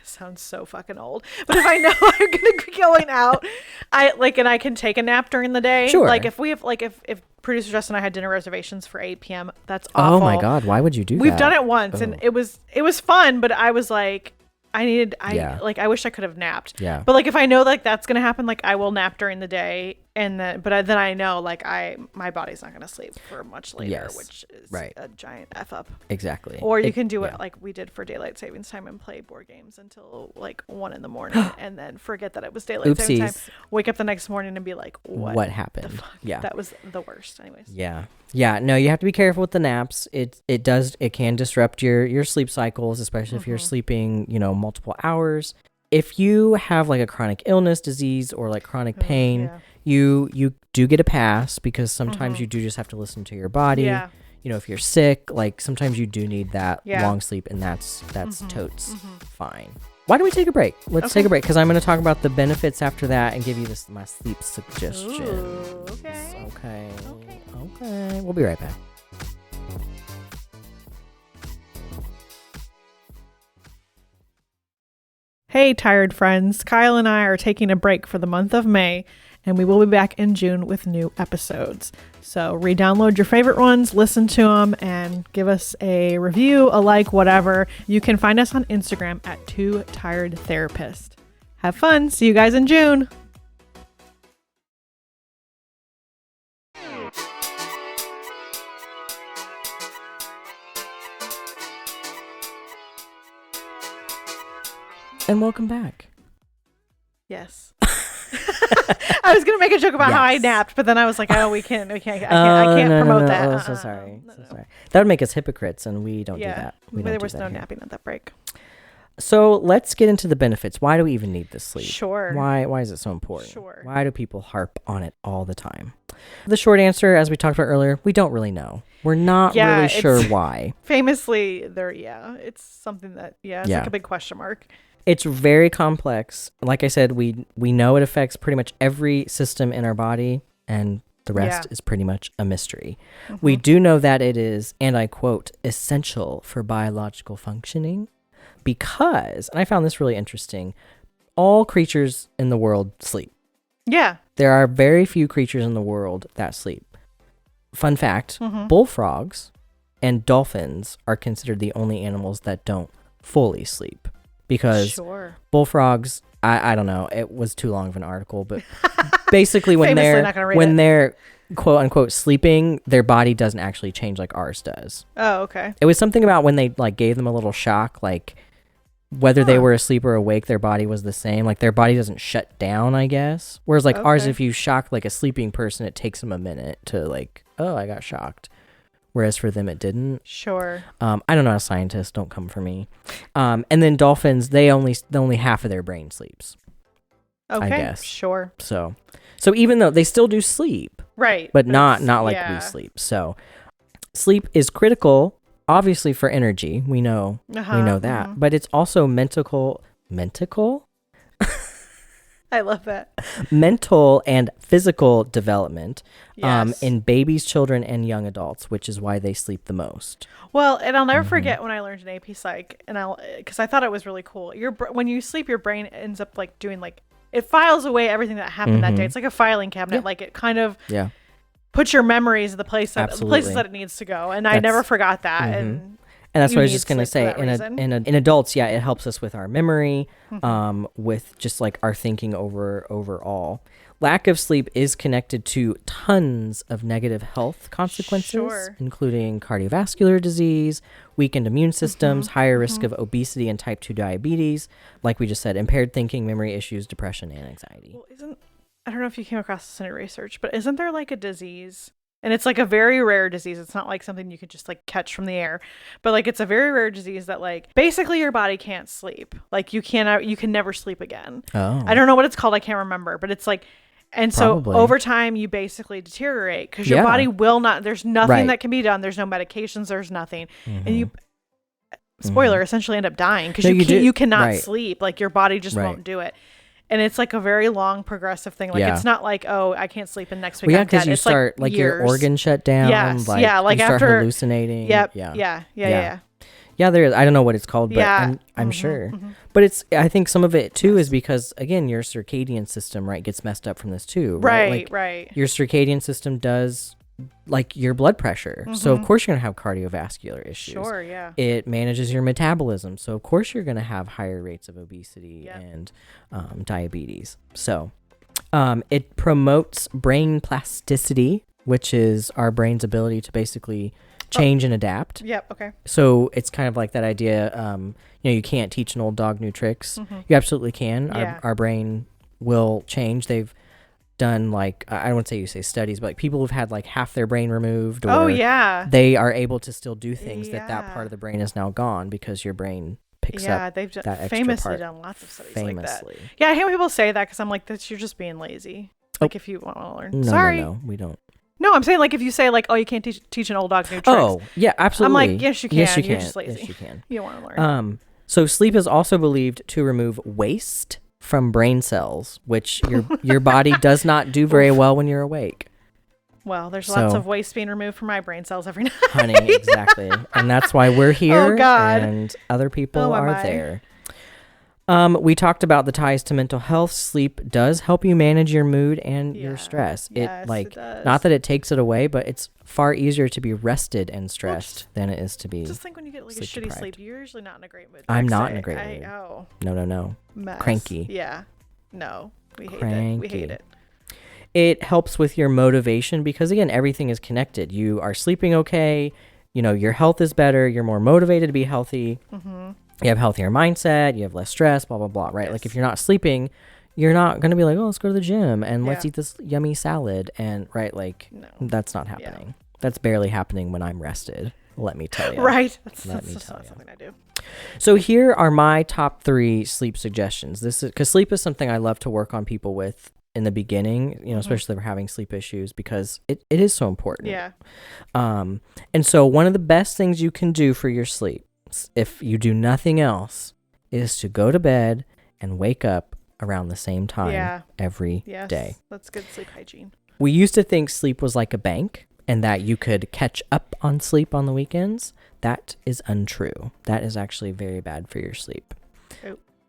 sounds so fucking old, but if I know I'm gonna be going out, and I can take a nap during the day. Sure. Like if we have if producer Justin and I had dinner reservations for 8 p.m. That's awful. Oh my God, why would you do that? We've done it once and it was fun, but I was like, I wish I could have napped. Yeah. But like if I know like that's gonna happen, like I will nap during the day, and then I know like my body's not gonna sleep for much later, which is a giant f up. Exactly. Or you can do it like we did for daylight savings time and play board games until like 1 a.m. and then forget that it was daylight savings time. Wake up the next morning and be like, what happened? The fuck? Yeah, that was the worst. Anyways. Yeah. No, you have to be careful with the naps. It can disrupt your sleep cycles, especially if you're sleeping, multiple hours. If you have like a chronic illness, disease, or like chronic pain, you do get a pass because sometimes you do just have to listen to your body. Yeah. If you're sick, like sometimes you do need that long sleep, and that's totes fine. Why don't we take a break? Let's take a break because I'm going to talk about the benefits after that and give you my sleep suggestion. Ooh, okay. We'll be right back. Hey, tired friends. Kyle and I are taking a break for the month of May, and we will be back in June with new episodes. So re-download your favorite ones, listen to them, and give us a review, a like, whatever. You can find us on Instagram at 2tiredtherapist. Have fun. See you guys in June. And welcome back. Yes. I was gonna make a joke about how I napped, but then I was like, "Oh, I can't promote that." Oh, so sorry. That would make us hypocrites, and we don't do that. There was no napping at that break. So let's get into the benefits. Why do we even need this sleep? Sure. Why is it so important? Sure. Why do people harp on it all the time? The short answer, as we talked about earlier, we don't really know. We're not really sure why. Famously, it's something that it's like a big question mark. It's very complex. Like I said, we know it affects pretty much every system in our body, and the rest is pretty much a mystery. We do know that it is, and I quote, essential for biological functioning because, and I found this really interesting, all creatures in the world sleep. Yeah. There are very few creatures in the world that sleep. Fun fact, bullfrogs and dolphins are considered the only animals that don't fully sleep. Because bullfrogs, I don't know, it was too long of an article, but basically when they're quote unquote sleeping, their body doesn't actually change like ours does. Oh, okay. It was something about when they like gave them a little shock, like whether they were asleep or awake, their body was the same. Like their body doesn't shut down, I guess. Whereas like ours, if you shock like a sleeping person, it takes them a minute to like, oh, I got shocked. Whereas for them, it didn't. Sure. I don't know, a scientist. Don't come for me. And then dolphins, only half of their brain sleeps. Okay. I guess. Sure. So even though they still do sleep, right? But not like we sleep. So sleep is critical, obviously for energy. We know that, but it's also mental. I love that. Mental and physical development in babies, children, and young adults, which is why they sleep the most. Well, and I'll never forget when I learned an AP Psych, because I thought it was really cool. When you sleep, your brain ends up like doing like, it files away everything that happened that day. It's like a filing cabinet. Like it kind of puts your memories in the places that it needs to go. And I never forgot that. And that's what I was just going to say. In adults, it helps us with our memory, with just like our thinking overall. Lack of sleep is connected to tons of negative health consequences, including cardiovascular disease, weakened immune systems, higher risk of obesity and type 2 diabetes. Like we just said, impaired thinking, memory issues, depression, and anxiety. Well, I don't know if you came across this in research, but isn't there like a disease? And it's like a very rare disease. It's not like something you could just like catch from the air, but like it's a very rare disease that like basically your body can't sleep. Like you can never sleep again. Oh. I don't know what it's called. I can't remember, but it's like, and Probably. So over time you basically deteriorate because your body will not, there's nothing that can be done. There's no medications. There's nothing. And you, essentially end up dying because you cannot sleep. Like your body just won't do it. And it's like a very long progressive thing. Like it's not like, oh, I can't sleep and next week yeah, I'm dead. because you It's start like your organ shut down. Yes. Like, yeah. Like you start after hallucinating. Yep. Yeah. Yeah. Yeah, there is. I don't know what it's called, but Yeah. I'm sure. But I think some of it too is because, again, your circadian system, right, gets messed up from this too. Right. Like, your circadian system does like your blood pressure. So of course you're going to have cardiovascular issues. Sure, yeah. It manages your metabolism. So of course you're going to have higher rates of obesity and diabetes. So it promotes brain plasticity, which is our brain's ability to basically change and adapt. Yep. Okay. So it's kind of like that idea, you can't teach an old dog new tricks. You absolutely can. Yeah. Our brain will change. They've done like, I don't want to say studies, but like people who've had like half their brain removed, or they are able to still do things that part of the brain is now gone because your brain picks up. Yeah, they've that famously done lots of studies like that. Yeah, I hear people say that because I'm like, you're just being lazy. Like if you want to learn. Sorry. No, we don't. No, I'm saying like if you say like, oh, you can't teach an old dog new tricks. Oh, yeah, absolutely. I'm like, yes, you can. Yes, you can. You're just lazy. Yes, you can. You don't want to learn. So sleep is also believed to remove waste from brain cells, which your body does not do very well when you're awake. Well, there's lots of waste being removed from my brain cells every night. Honey, exactly. And that's why we're here. Oh, God. And other people are there. We talked about the ties to mental health. Sleep does help you manage your mood and your stress. Yes, it does. Not that it takes it away, but it's far easier to be rested and stressed than it is to be. Just think when you get like a shitty sleep, you're usually not in a great mood. I'm not in a great mood. No. Mess. Cranky. Yeah. No. We hate it. It helps with your motivation because, again, everything is connected. You are sleeping okay. Your health is better. You're more motivated to be healthy. You have healthier mindset, you have less stress, blah, blah, blah, right? Yes. Like if you're not sleeping, you're not going to be like, oh, let's go to the gym and let's eat this yummy salad. And that's not happening. Yeah. That's barely happening when I'm rested, let me tell you. Right. That's not something I do. So here are my top 3 sleep suggestions. This is because sleep is something I love to work on people with in the beginning, especially if they're having sleep issues, because it is so important. Yeah. And so one of the best things you can do for your sleep, if you do nothing else, is to go to bed and wake up around the same time every day. That's good sleep hygiene. We used to think sleep was like a bank and that you could catch up on sleep on the weekends. That is untrue. That is actually very bad for your sleep.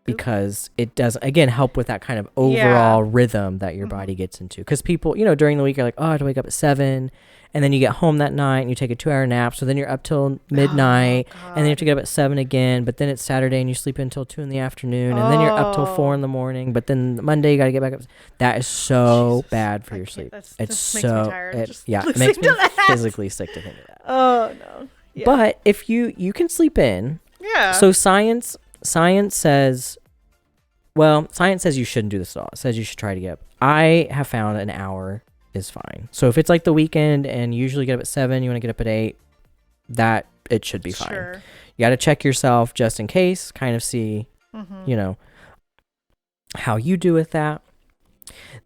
Because it does, again, help with that kind of overall rhythm that your body gets into. Because people, during the week, you're like, oh, I have to wake up at 7. And then you get home that night and you take a 2-hour nap. So then you're up till midnight. And then you have to get up at 7 again. But then it's Saturday and you sleep until 2 in the afternoon. And then you're up till 4 in the morning. But then Monday you got to get back up. That is so bad for your sleep. It makes me tired. It makes me physically sick to think of that. Oh, no. Yeah. But if you can sleep in. Yeah. So science says you shouldn't do this at all. It says you should try to get up. I have found an hour is fine. So if it's like the weekend and you usually get up at 7, you want to get up at 8, that it should be fine. Sure. You got to check yourself just in case, kind of see, how you do with that.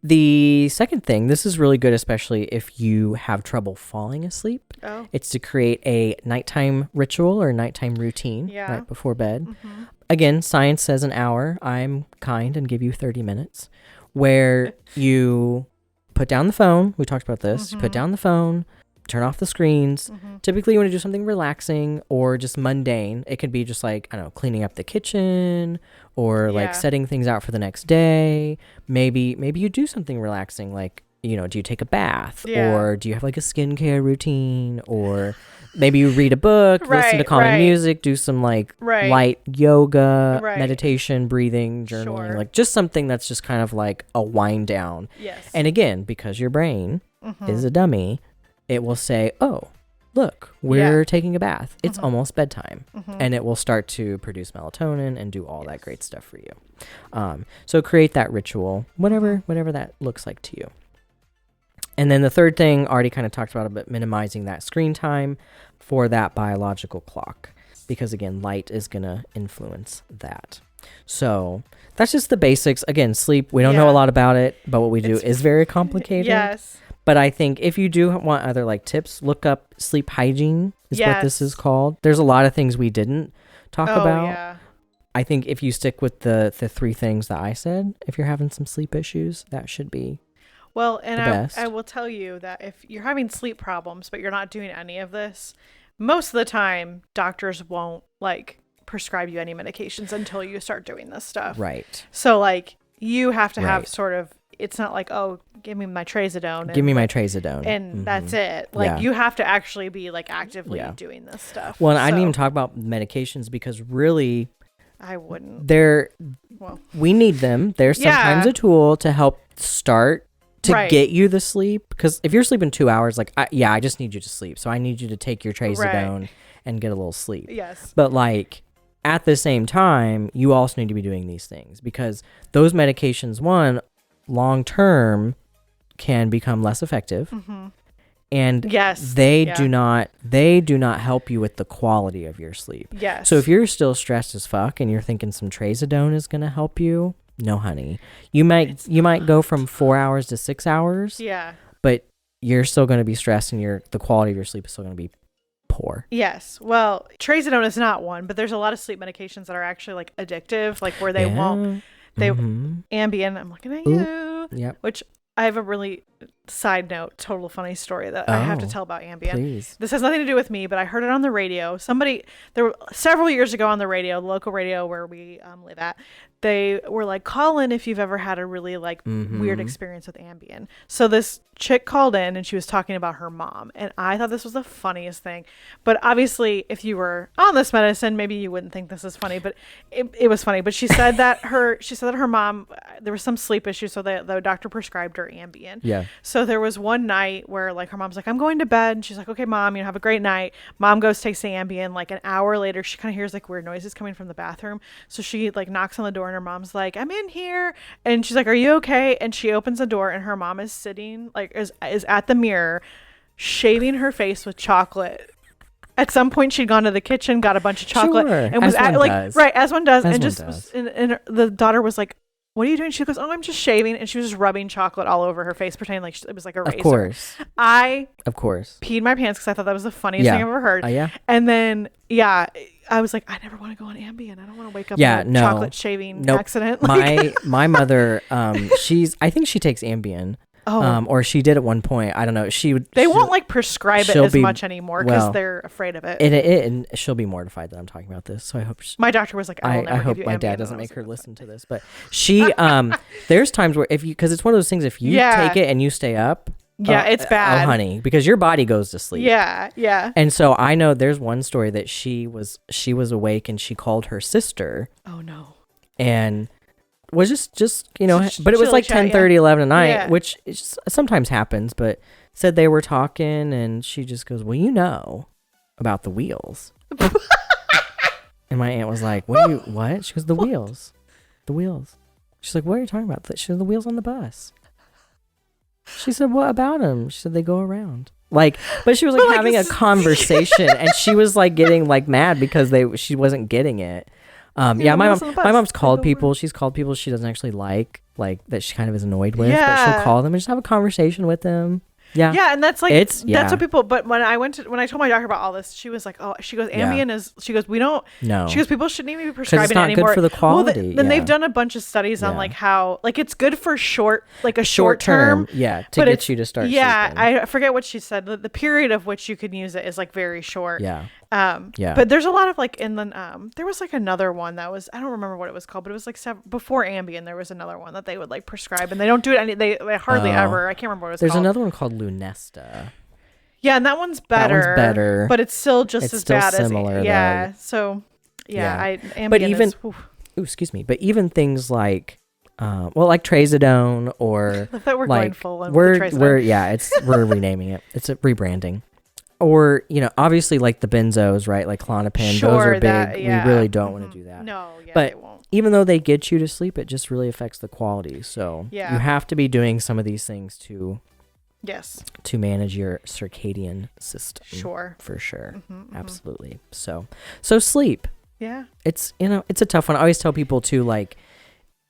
The second thing, this is really good, especially if you have trouble falling asleep. Oh. It's to create a nighttime ritual or nighttime routine right before bed. Mm-hmm. Again, science says an hour. I'm kind and give you 30 minutes where you put down the phone. We talked about this. You put down the phone, turn off the screens. Typically you want to do something relaxing or just mundane. It could be just like, I don't know, cleaning up the kitchen or like setting things out for the next day. Maybe you do something relaxing, like, do you take a bath or do you have like a skincare routine, or maybe you read a book, listen to calming music, do some like light yoga, meditation, breathing, journaling, like just something that's just kind of like a wind down. Yes. And again, because your brain is a dummy, it will say, oh, look, we're taking a bath. It's almost bedtime. And it will start to produce melatonin and do all that great stuff for you. So create that ritual, whatever that looks like to you. And then the third thing, already kind of talked about, but minimizing that screen time for that biological clock. Because again, light is going to influence that. So that's just the basics. Again, sleep, we don't know a lot about it, but what we do is very complicated. Yes. But I think if you do want other like tips, look up sleep hygiene is what this is called. There's a lot of things we didn't talk about. I think if you stick with the 3 things that I said, if you're having some sleep issues, that should be well. And the best. I will tell you that if you're having sleep problems, but you're not doing any of this, most of the time doctors won't like prescribe you any medications until you start doing this stuff. Right. So like you have to have sort of, it's not like, oh, give me my Trazodone. Give me my Trazodone. And that's it. Like you have to actually be like actively doing this stuff. Well, and I didn't even talk about medications because really I wouldn't. We need them. They're sometimes a tool to help start to get you the sleep. Because if you're sleeping 2 hours, like, I just need you to sleep. So I need you to take your Trazodone and get a little sleep. Yes. But like at the same time, you also need to be doing these things because those medications, one, long term can become less effective. Mm-hmm. And they do not help you with the quality of your sleep. Yes. So if you're still stressed as fuck and you're thinking some Trazodone is going to help you, no, honey. You might go from 4 hours to 6 hours. Yeah. But you're still going to be stressed and the quality of your sleep is still going to be poor. Yes. Well, Trazodone is not one, but there's a lot of sleep medications that are actually like addictive, like where they won't. Ambien. I'm looking at you. Yep. Which I have a really side note, total funny story that I have to tell about Ambien. Please. This has nothing to do with me, but I heard it on the radio. There were several years ago on the radio, the local radio where we live at. They were like, call in if you've ever had a really like weird experience with Ambien. So this chick called in and she was talking about her mom. And I thought this was the funniest thing. But obviously, if you were on this medicine, maybe you wouldn't think this is funny. But it was funny. But she said that her mom, there was some sleep issue. So the doctor prescribed her Ambien. Yeah. So there was one night where like her mom's like, I'm going to bed. And she's like, okay, mom, have a great night. Mom goes, takes the Ambien. Like an hour later, she kind of hears like weird noises coming from the bathroom. So she like knocks on the door and her mom's like, I'm in here. And she's like, are you okay? And she opens the door and her mom is sitting like is at the mirror shaving her face with chocolate. At some point she'd gone to the kitchen, got a bunch of chocolate and was as one does. And the daughter was like, what are you doing? She goes, oh, I'm just shaving. And she was just rubbing chocolate all over her face, pretending like it was like a razor. Of course. Peed my pants because I thought that was the funniest thing I've ever heard. Yeah. And then, I was like, I never want to go on Ambien. I don't want to wake up in a chocolate shaving accident. My mother, I think she takes Ambien. Or she did at one point. I don't know. They won't like prescribe it as much anymore because they're afraid of it. And she'll be mortified that I'm talking about this. So I hope my doctor was like, I hope my dad doesn't make her listen to this. But she, there's times where because it's one of those things, if you take it and you stay up, it's bad. Oh, honey, because your body goes to sleep. Yeah. And so I know there's one story that she was awake and she called her sister. Oh no. And was just but it was like 10:30, 11 at night, which sometimes happens, but said they were talking and she just goes, well, about the wheels. And my aunt was like, what? She goes, the wheels. She's like, what are you talking about? She goes, the wheels on the bus. She said, what about them? She said, they go around. Like, but she was like having a conversation and she was like getting like mad because she wasn't getting it. My mom's called people. She's called people she doesn't actually like that she kind of is annoyed with, but she'll call them and just have a conversation with them. Yeah, and that's like that's what people. But when I told my doctor about all this, she was like, "Oh," she goes, "Ambien is." She goes, "We don't." No. She goes, "People shouldn't even be prescribing it anymore." Good for the quality. Well, then they've done a bunch of studies on like how like it's good for short term. Yeah, to get you to start. Yeah, sleeping. I forget what she said. The period of which you could use it is like very short. Yeah. But there's a lot of like there was like another one that was, I don't remember what it was called, but it was like before Ambien there was another one that they would like prescribe and they don't do it they hardly ever. I can't remember what it was called. There's another one called Lunesta. Yeah, and that one's better. But it's still just as bad similar, as So Ambien but even excuse me, but even things like like Trazodone or I thought we're like, going full on we're renaming it. It's a rebranding. Or, obviously like the benzos, right? Like Klonopin, those are big. We really don't want to do that. No, but they won't. Even though they get you to sleep, it just really affects the quality. So you have to be doing some of these things to manage your circadian system. Sure. For sure. Absolutely. So sleep. Yeah. It's, it's a tough one. I always tell people to like,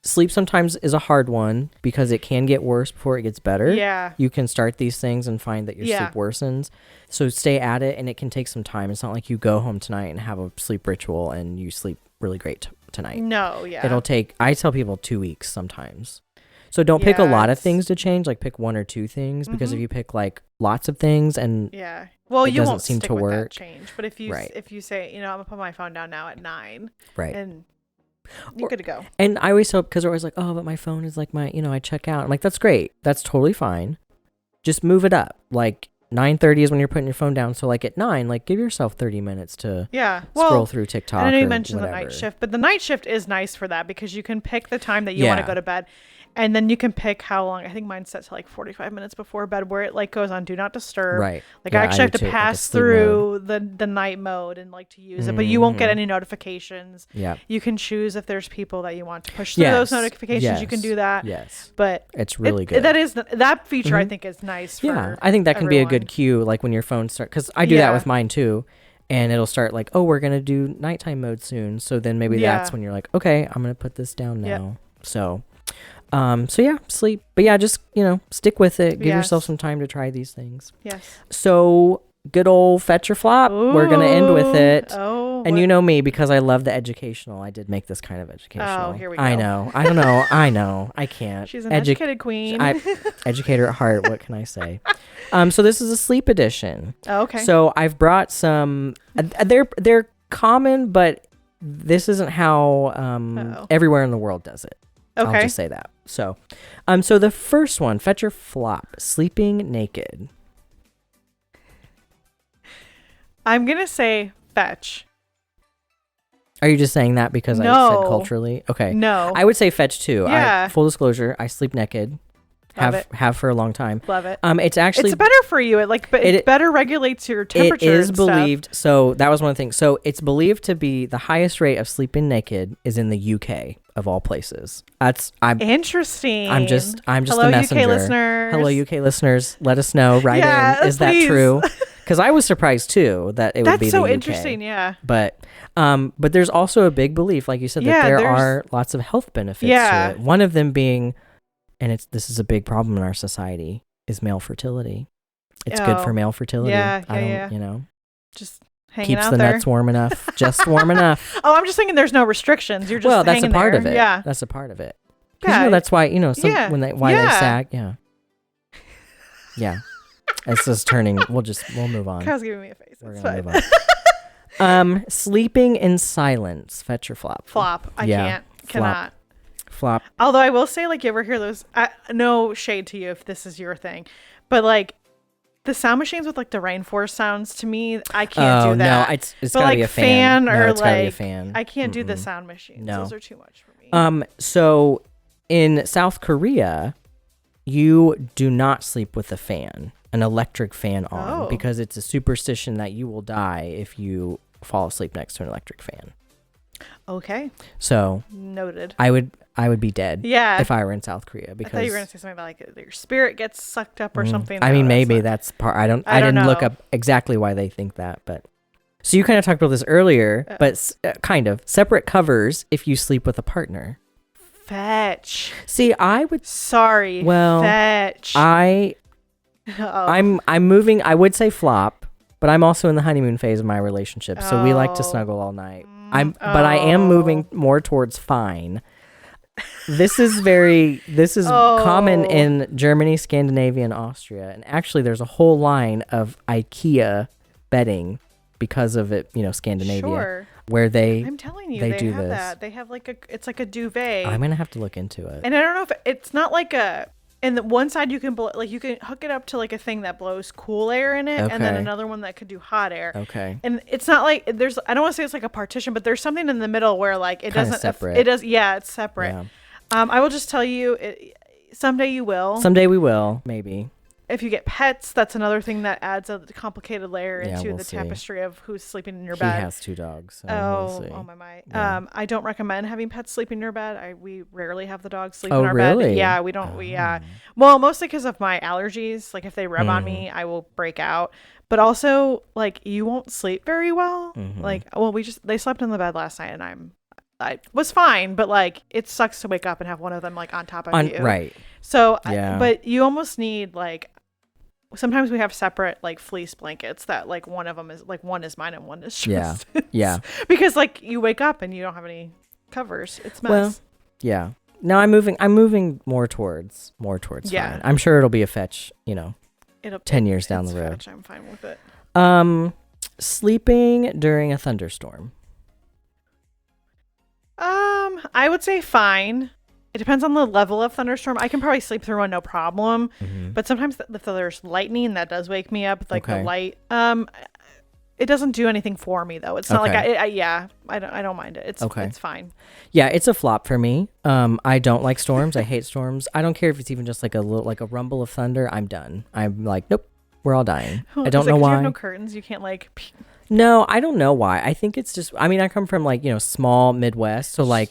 sleep sometimes is a hard one because it can get worse before it gets better. Yeah. You can start these things and find that your sleep worsens. So stay at it and it can take some time. It's not like you go home tonight and have a sleep ritual and you sleep really great tonight. No, yeah. It'll take, I tell people 2 weeks sometimes. So don't pick a lot of things to change, like pick 1 or 2 things, because if you pick like lots of things and well, it you doesn't won't seem stick to with work. That change. But if you say, I'm gonna put my phone down now at 9, right, and you're good to go. And I always hope, because they're always like, oh, but my phone is like my, I check out. I'm like, that's great, that's totally fine. Just move it up. Like 9:30 is when you're putting your phone down. So like at 9, like give yourself 30 minutes to scroll through TikTok. I know you or mentioned whatever. the night shift, but the night shift is nice for that because you can pick the time that you want to go to bed. And then you can pick how long. I think mine's set to like 45 minutes before bed, where it like goes on do not disturb. Right. Like I actually have to pass through the night mode and like to use it, but you won't get any notifications. Yeah. You can choose if there's people that you want to push through those notifications. Yes. You can do that. Yes. But it's really good. That feature I think is nice. For I think that can everyone. be a good cue, like when your phone starts, because I do that with mine too. And it'll start like, oh, we're going to do nighttime mode soon. So then maybe that's when you're like, okay, I'm going to put this down now. Yep. So sleep. But just, stick with it. Give yourself some time to try these things. Yes. So good old fetch or flop. Ooh, we're going to end with it. Oh. And you know me, because I love the educational. I did make this kind of educational. Oh, here we go. I know. I don't know. I know. I can't. She's an educated queen. Educator at heart. What can I say? So this is a sleep edition. Oh, okay. So I've brought some, they're common, but this isn't how everywhere in the world does it. Okay. I'll just say that. So the first one, fetch or flop, sleeping naked. I'm going to say fetch. Are you just saying that because I said culturally? Okay. No. I would say fetch too. Yeah. Full disclosure, I sleep naked. Have for a long time. Love it. It's better for you. It better regulates your temperature. It is believed. So that was one of the things. So it's believed to be the highest rate of sleeping naked is in the UK of all places. Interesting. I'm just Hello, the messenger. UK listeners. Hello, UK listeners. Let us know. Write in. Is please. That true? Because I was surprised too that it would be the UK. That's so interesting. Yeah. But there's also a big belief, like you said, that there are lots of health benefits to it. One of them being, and this is a big problem in our society, is male fertility. It's good for male fertility. Yeah. Just hanging keeps out the there. nuts warm enough, just warm enough. Oh, I'm just thinking there's no restrictions. You're just that's a part there. of it. Yeah, that's a part of it. Yeah, that's why they sag. Yeah, yeah. It's just turning. We'll move on. Kyle's giving me a face. We're gonna move on. Sleeping in silence. Fetch or flop? Flop. I can't. Cannot. Flop. Although I will say, you ever hear those? No shade to you if this is your thing, but the sound machines with the rainforest sounds, to me, I can't do that. No, it's gotta be a fan. It's gotta be a fan. I can't do the sound machines. No. Those are too much for me. So in South Korea, you do not sleep with an electric fan on, because it's a superstition that you will die if you fall asleep next to an electric fan. Okay. So noted. I would be dead. Yeah. If I were in South Korea, because I thought you were gonna say something about your spirit gets sucked up or something. I mean, maybe that's part. I didn't look up exactly why they think that, but so you kind of talked about this earlier, but kind of separate covers if you sleep with a partner. Fetch. See, I would. Sorry. Well, fetch. I'm moving. I would say flop, but I'm also in the honeymoon phase of my relationship, so we like to snuggle all night. But I am moving more towards fine. This is common in Germany, Scandinavia, and Austria, and actually, there's a whole line of IKEA bedding because of it. Scandinavia, sure. Where I'm telling you, they do have this. That. They have it's like a duvet. I'm gonna have to look into it. And I don't know if it's not and the one side you can you can hook it up to a thing that blows cool air in it, and then another one that could do hot air. Okay. And it's not I don't want to say it's like a partition, but there's something in the middle where it doesn't separate. It does. Yeah, it's separate. Yeah. I will just tell you, someday you will. Someday we will, maybe. If you get pets, that's another thing that adds a complicated layer into the tapestry of who's sleeping in your bed. He has 2 dogs. So oh my. Yeah. I don't recommend having pets sleep in your bed. We rarely have the dogs sleep in our bed. Yeah, we don't. Well, mostly because of my allergies. If they rub on me, I will break out. But also, you won't sleep very well. Mm-hmm. They slept in the bed last night, and I was fine, but it sucks to wake up and have one of them on top of you. Right. So, but you almost need sometimes we have separate fleece blankets that one of them is one is mine and one is yours. Yeah. Yeah. Because you wake up and you don't have any covers. It's mess. Well, yeah. No, I'm moving more towards fine. I'm sure it'll be a fetch, 10 years down the road. Fetch. I'm fine with it. Sleeping during a thunderstorm. I would say fine. It depends on the level of thunderstorm. I can probably sleep through one no problem. Mm-hmm. But sometimes if there's lightning, that does wake me up. Like the light. It doesn't do anything for me though. It's not like I don't mind it. It's fine. Yeah, it's a flop for me. I don't like storms. I hate storms. I don't care if it's even just like a little, like a rumble of thunder. I'm done. I'm like, nope, we're all dying. I don't know why. You have no curtains. You can't like. No, I don't know why. I think it's just. I mean, I come from like small Midwest, so like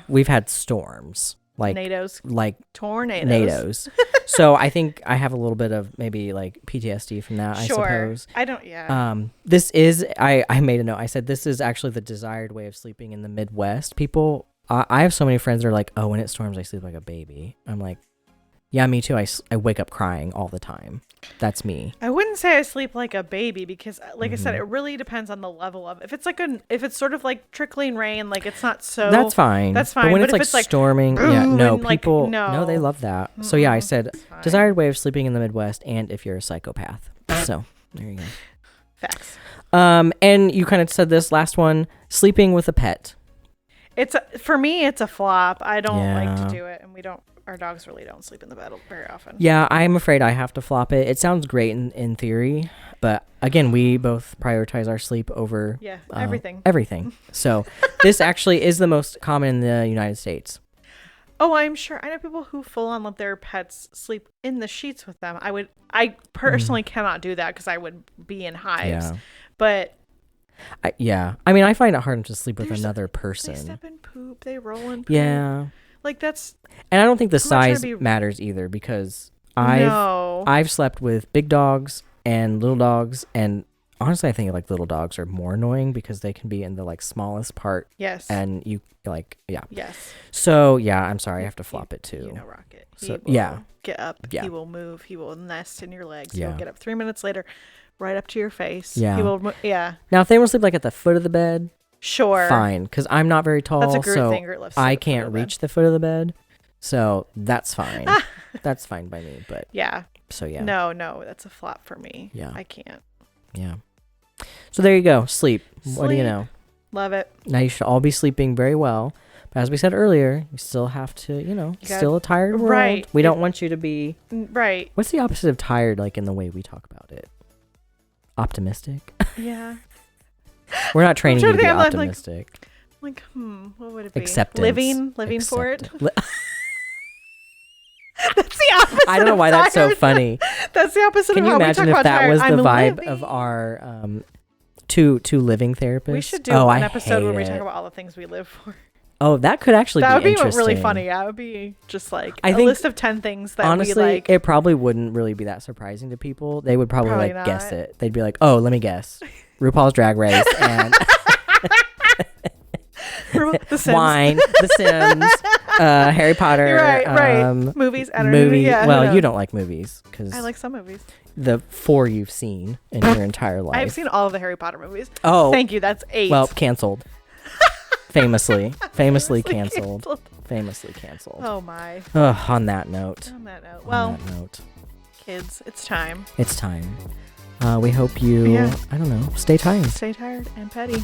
we've had storms. Like tornadoes. So I think I have a little bit of maybe like PTSD from that. Sure. I suppose. I don't. Yeah. This is. I made a note. I said this is actually the desired way of sleeping in the Midwest. People. I have so many friends that are like, oh, when it storms, I sleep like a baby. I'm like, yeah, me too. I wake up crying all the time. That's me. I wouldn't say I sleep like a baby because, like I said, it really depends on the level of. If it's sort of like trickling rain, like it's not so. That's fine. That's fine. But when it's like storming, people, no, they love that. So yeah, I said desired way of sleeping in the Midwest, and if you're a psychopath. So there you go. Facts. And you kind of said this last one: sleeping with a pet. For me, it's a flop. I don't like to do it, and we don't. Our dogs really don't sleep in the bed very often. Yeah, I'm afraid I have to flop it. It sounds great in theory, but again, we both prioritize our sleep over everything. So this actually is the most common in the United States. Oh, I'm sure. I know people who full on let their pets sleep in the sheets with them. I personally cannot do that because I would be in hives. Yeah. But I mean, I find it hard to sleep with another person. They step in poop. They roll in poop. Yeah. Like that's. And I don't think the size matters either because I've slept with big dogs and little dogs, and honestly, I think like little dogs are more annoying because they can be in the like smallest part. Yes. And you like Yes. So yeah, I'm sorry, I have to flop it too. Rocket. So get up. Yeah. He will move. He will nest in your legs. He will get up 3 minutes later, right up to your face. Yeah. He will. Yeah. Now, if they want to sleep like at the foot of the bed. Sure. Fine, because I'm not very tall, that's a Groot so thing, Groot lives I can't reach the foot of the bed. So that's fine. That's fine by me. But yeah. So yeah. No, that's a flop for me. Yeah. I can't. Yeah. So there you go. Sleep. What do you know? Love it. Now you should all be sleeping very well. But as we said earlier, you still have to, still a tired world. Right. We don't want you to be. Right. What's the opposite of tired, like in the way we talk about it? Optimistic? Yeah. We're not training you to be optimistic. What would it be? Acceptance. Living for it. That's the opposite. I don't know why that's so funny. That's the opposite of how we talk about Can you imagine if that tired? was the vibe of our two living therapists? We should do an episode where we talk about all the things we live for. Oh, that could actually be interesting. That would be really funny. That would be just like a list of 10 things that honestly, we like. It probably wouldn't really be that surprising to people. They would probably like guess it. They'd be like, oh, let me guess. RuPaul's Drag Race and The Sims. Wine, The Sims, Harry Potter. You're right. Movies, yeah, well, you don't like movies because I like some movies. The 4 you've seen in your entire life. I've seen all of the Harry Potter movies. Oh, thank you. That's 8. Well, canceled. Famously canceled. Famously canceled. Oh my. On that note. Well, kids, it's time. It's time. We hope you, I don't know, stay tired. Stay tired and petty.